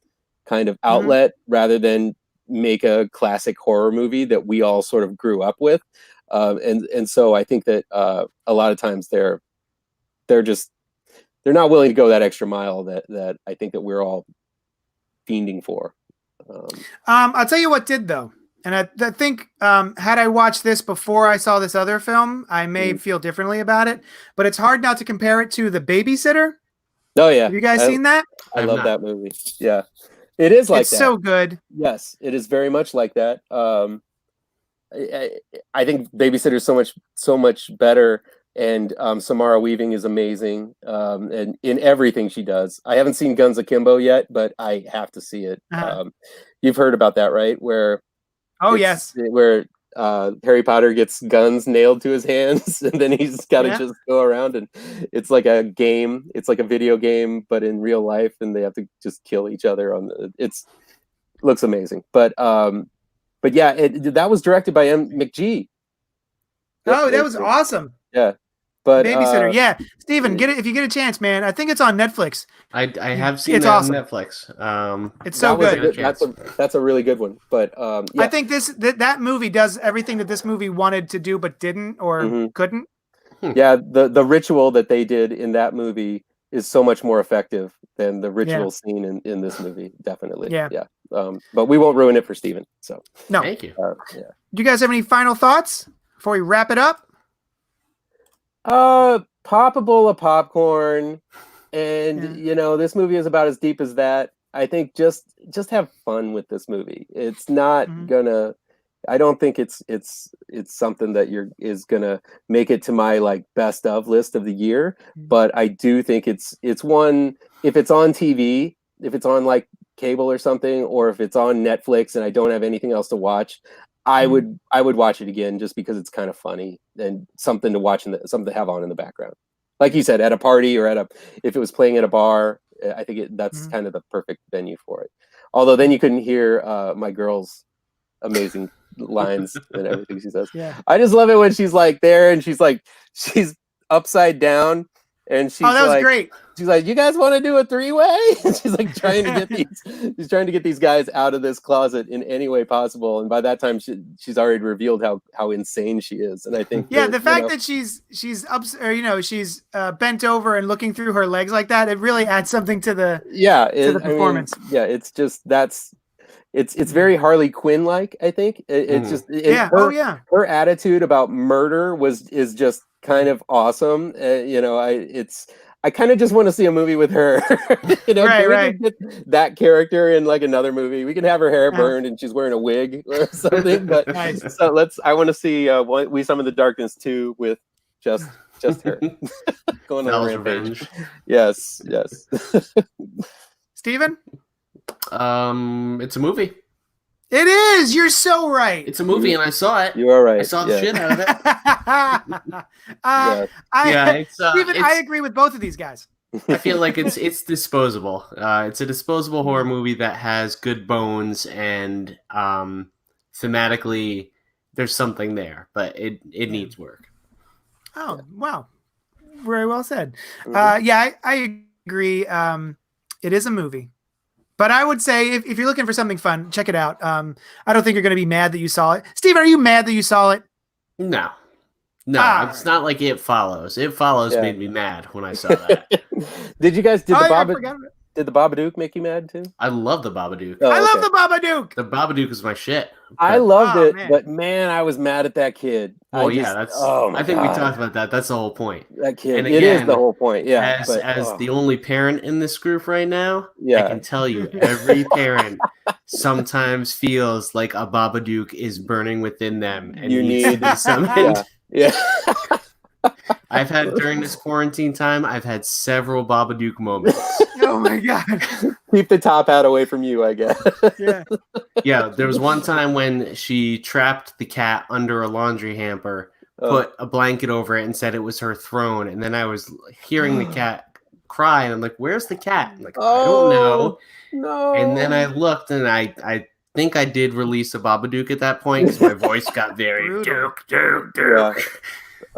kind of outlet rather than make a classic horror movie that we all sort of grew up with. And so I think that a lot of times they're not willing to go that extra mile that I think that we're all fiending for. I'll tell you what did though. And I think had I watched this before I saw this other film, I may feel differently about it. But it's hard not to compare it to The Babysitter. Oh, yeah. Have you guys seen that? I love that movie. Yeah. It is like it's that. So good. Yes, it is very much like that. I think Babysitter is so much better. And Samara Weaving is amazing and in everything she does. I haven't seen Guns Akimbo yet, but I have to see it. You've heard about that, right? Where Harry Potter gets guns nailed to his hands, and then he's got to just go around, and it's like a game. It's like a video game, but in real life, and they have to just kill each other. It looks amazing, but yeah, that was directed by M. McGee. Oh, that was awesome. Yeah. But Babysitter, yeah. Steven, get it if you get a chance, man. I think it's on Netflix. I have seen it awesome. On Netflix. It's so good. That's a really good one. But I think that movie does everything that this movie wanted to do but didn't or couldn't. Yeah, the ritual that they did in that movie is so much more effective than the ritual scene in this movie. Definitely. Yeah. But we won't ruin it for Steven. So no. Thank you. Do you guys have any final thoughts before we wrap it up? Pop a bowl of popcorn, and this movie is about as deep as that. I think just have fun with this movie. It's not gonna. I don't think it's something that is gonna make it to my like best of list of the year. But I do think it's one. If it's on TV, if it's on like cable or something, or if it's on Netflix and I don't have anything else to watch, I would watch it again just because it's kind of funny and something to watch something to have on in the background. Like you said, at a party or if it was playing at a bar, I think that's kind of the perfect venue for it. Although then you couldn't hear my girl's amazing lines and everything she says. Yeah. I just love it when she's like there and she's upside down and she's that was great. She's like, "You guys want to do a three-way?" And she's like trying to get these guys out of this closet in any way possible. And by that time, she's already revealed how insane she is. And I think the fact that she's up or she's bent over and looking through her legs like that, it really adds something to the performance. It's just it's very Harley Quinn like. I think her attitude about murder is just kind of awesome. I kind of just want to see a movie with her. Right. Get that character in like another movie. We can have her hair burned and she's wearing a wig or something. But so I want to see We Summon the Darkness 2 with just her going on a rampage. Yes. Steven? It's a movie. It is. You're so right. It's a movie, and I saw it. You are right. I saw the shit out of it. Steven, I agree with both of these guys. I feel like it's disposable. It's a disposable horror movie that has good bones, and thematically, there's something there, but it needs work. Oh wow, very well said. I agree. It is a movie. But I would say if you're looking for something fun, check it out. I don't think you're going to be mad that you saw it. Steven, are you mad that you saw it? No. It's not like It Follows. It Follows made me mad when I saw that. Did Did the Babadook make you mad too? I love the Babadook. I love the Babadook. The Babadook is my shit. I loved it, man. but man, I was mad at that kid. Well, that's. I think we talked about that. That's the whole point. That kid. And again, it is the whole point. Yeah. As the only parent in this group right now, yeah. I can tell you, every parent sometimes feels like a Babadook is burning within them, and you needs to be summoned. Yeah. I've had during this quarantine time, I've had several Babadook moments. Oh my god! Keep the top hat away from you, I guess. Yeah. There was one time when she trapped the cat under a laundry hamper, put a blanket over it, and said it was her throne. And then I was hearing the cat cry, and I'm like, "Where's the cat?" I'm like, I don't know. No. And then I looked, and I think I did release a Babadook at that point because my voice got very Duke. Yeah.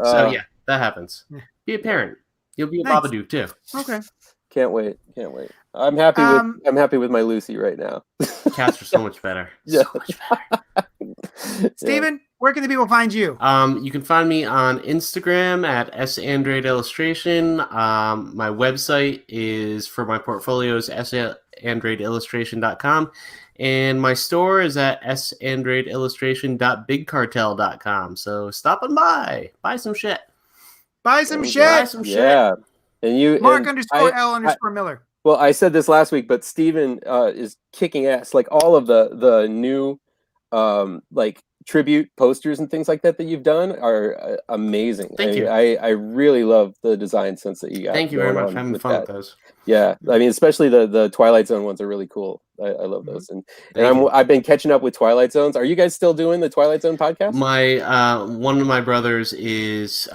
So yeah, that happens. Be a parent. You'll be a Babadook too. Okay. Can't wait. I'm happy with my Lucy right now. Cats are so much better. Yeah. So much better. Steven, where can the people find you? You can find me on Instagram at Andrade Illustration. My website is for my portfolios sandradeillustration.com. And my store is at sandradeillustration.bigcartel.com. So stop on by. Buy some shit. Buy some shit. Yeah. And you Mark _L _Miller. Well, I said this last week, but Steven is kicking ass. Like all of the new like tribute posters and things like that you've done are amazing. Thank you. I really love the design sense that you got. Thank you very much. I'm having fun with those. Yeah, I mean, especially the Twilight Zone ones are really cool. I love those, and I've been catching up with Twilight Zones. Are you guys still doing the Twilight Zone podcast? My one of my brothers is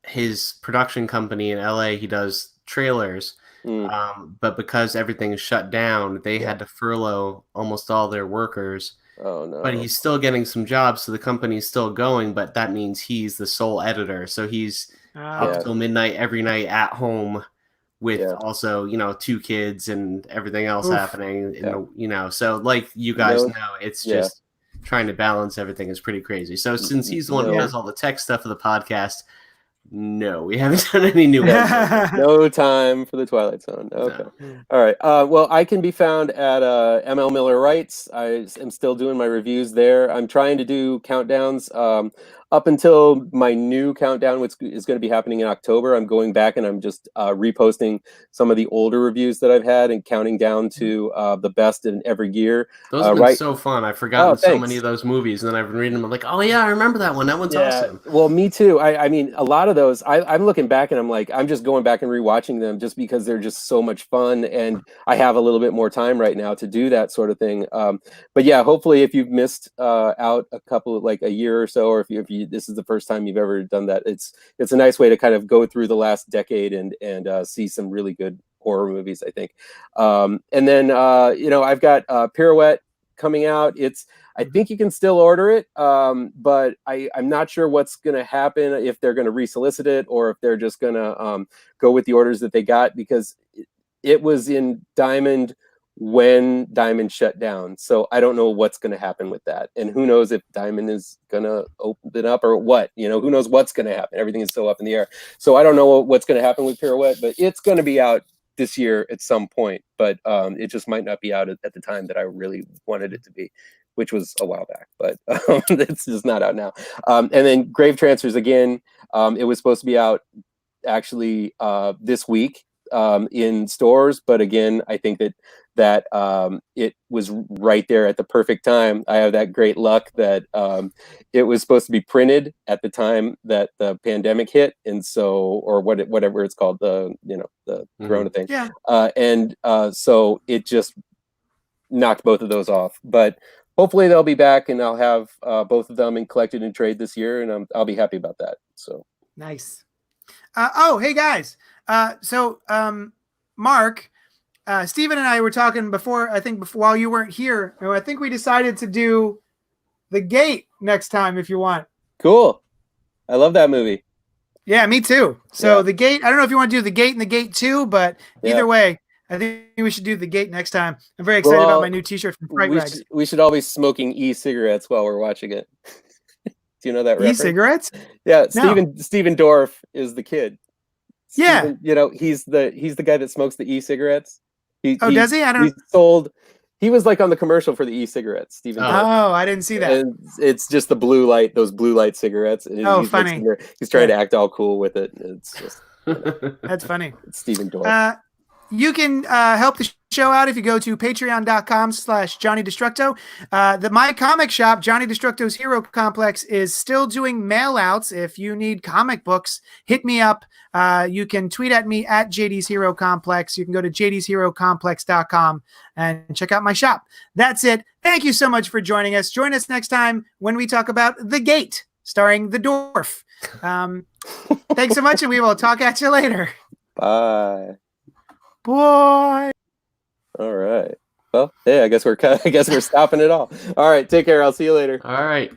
his production company in LA. He does trailers, but because everything is shut down, they had to furlough almost all their workers. Oh no! But he's still getting some jobs, so the company's still going. But that means he's the sole editor, so he's up till midnight every night at home. With also, 2 kids and everything else happening, so like you guys know, it's just trying to balance everything is pretty crazy. So since he's the one who has all the tech stuff of the podcast, no, we haven't done any new ones. No time for the Twilight Zone. Okay. No. All right. Well, I can be found at ML Miller Writes. I am still doing my reviews there. I'm trying to do countdowns up until my new countdown, which is going to be happening in October. I'm going back and I'm just reposting some of the older reviews that I've had and counting down to the best in every year. Those have been so fun. I've forgotten so many of those movies, and then I've been reading them. I'm like, oh yeah, I remember that one. That one's awesome. Well, me too. I mean, a lot of those, I'm looking back and I'm like, I'm just going back and rewatching them just because they're just so much fun, and I have a little bit more time right now to do that sort of thing. But yeah, hopefully, if you've missed out a couple of like a year or so, or if you this is the first time you've ever done that, it's a nice way to kind of go through the last decade and see some really good horror movies, I think. And then I've got Pirouette coming out. I think you can still order it, but I'm not sure what's going to happen, if they're going to resolicit it or if they're just going to go with the orders that they got, because it was in Diamond when Diamond shut down. So I don't know what's going to happen with that. And who knows if Diamond is going to open it up or what, who knows what's going to happen. Everything is still up in the air. So I don't know what's going to happen with Pirouette, but it's going to be out this year at some point, but it just might not be out at the time that I really wanted it to be, which was a while back, but it's just not out now. And then Grave Trancers again, it was supposed to be out actually this week in stores, but again, I think that it was right there at the perfect time. I have that great luck that it was supposed to be printed at the time that the pandemic hit, and so, or whatever it's called, the Corona thing. Yeah. So it just knocked both of those off, but hopefully they'll be back, and I'll have both of them in collected and trade this year, and I'll be happy about that. So nice. Hey guys. So Mark, Steven and I were talking before, while you weren't here, and I think we decided to do The Gate next time if you want. Cool. I love that movie. Yeah, me too. So The Gate, I don't know if you want to do The Gate and The Gate 2, but either way, I think we should do The Gate next time. I'm very excited about my new t-shirt from Fright Rags. We should all be smoking e-cigarettes while we're watching it. Do you know that reference? E-cigarettes? Yeah, Steven Dorff is the kid. Steven, yeah. He's the guy that smokes the e-cigarettes. Does he? I don't. He sold. He was like on the commercial for the e-cigarettes, Stephen. Oh, I didn't see that. And it's just the blue light, those blue light cigarettes. And he's funny. Like, he's trying to act all cool with it. It's just that's funny. It's Stephen Dorff. You can help the show out if you go to patreon.com/JohnnyDestructo. My comic shop, Johnny Destructo's Hero Complex, is still doing mail outs. If you need comic books, hit me up. You can tweet at me at JD's Hero Complex. You can go to JD'sHeroComplex.com and check out my shop. That's it. Thank you so much for joining us. Join us next time when we talk about The Gate, starring the Dwarf. Thanks so much, and we will talk at you later. Bye. Boy. All right. Well, hey, I guess we're stopping it all. All right. Take care. I'll see you later. All right.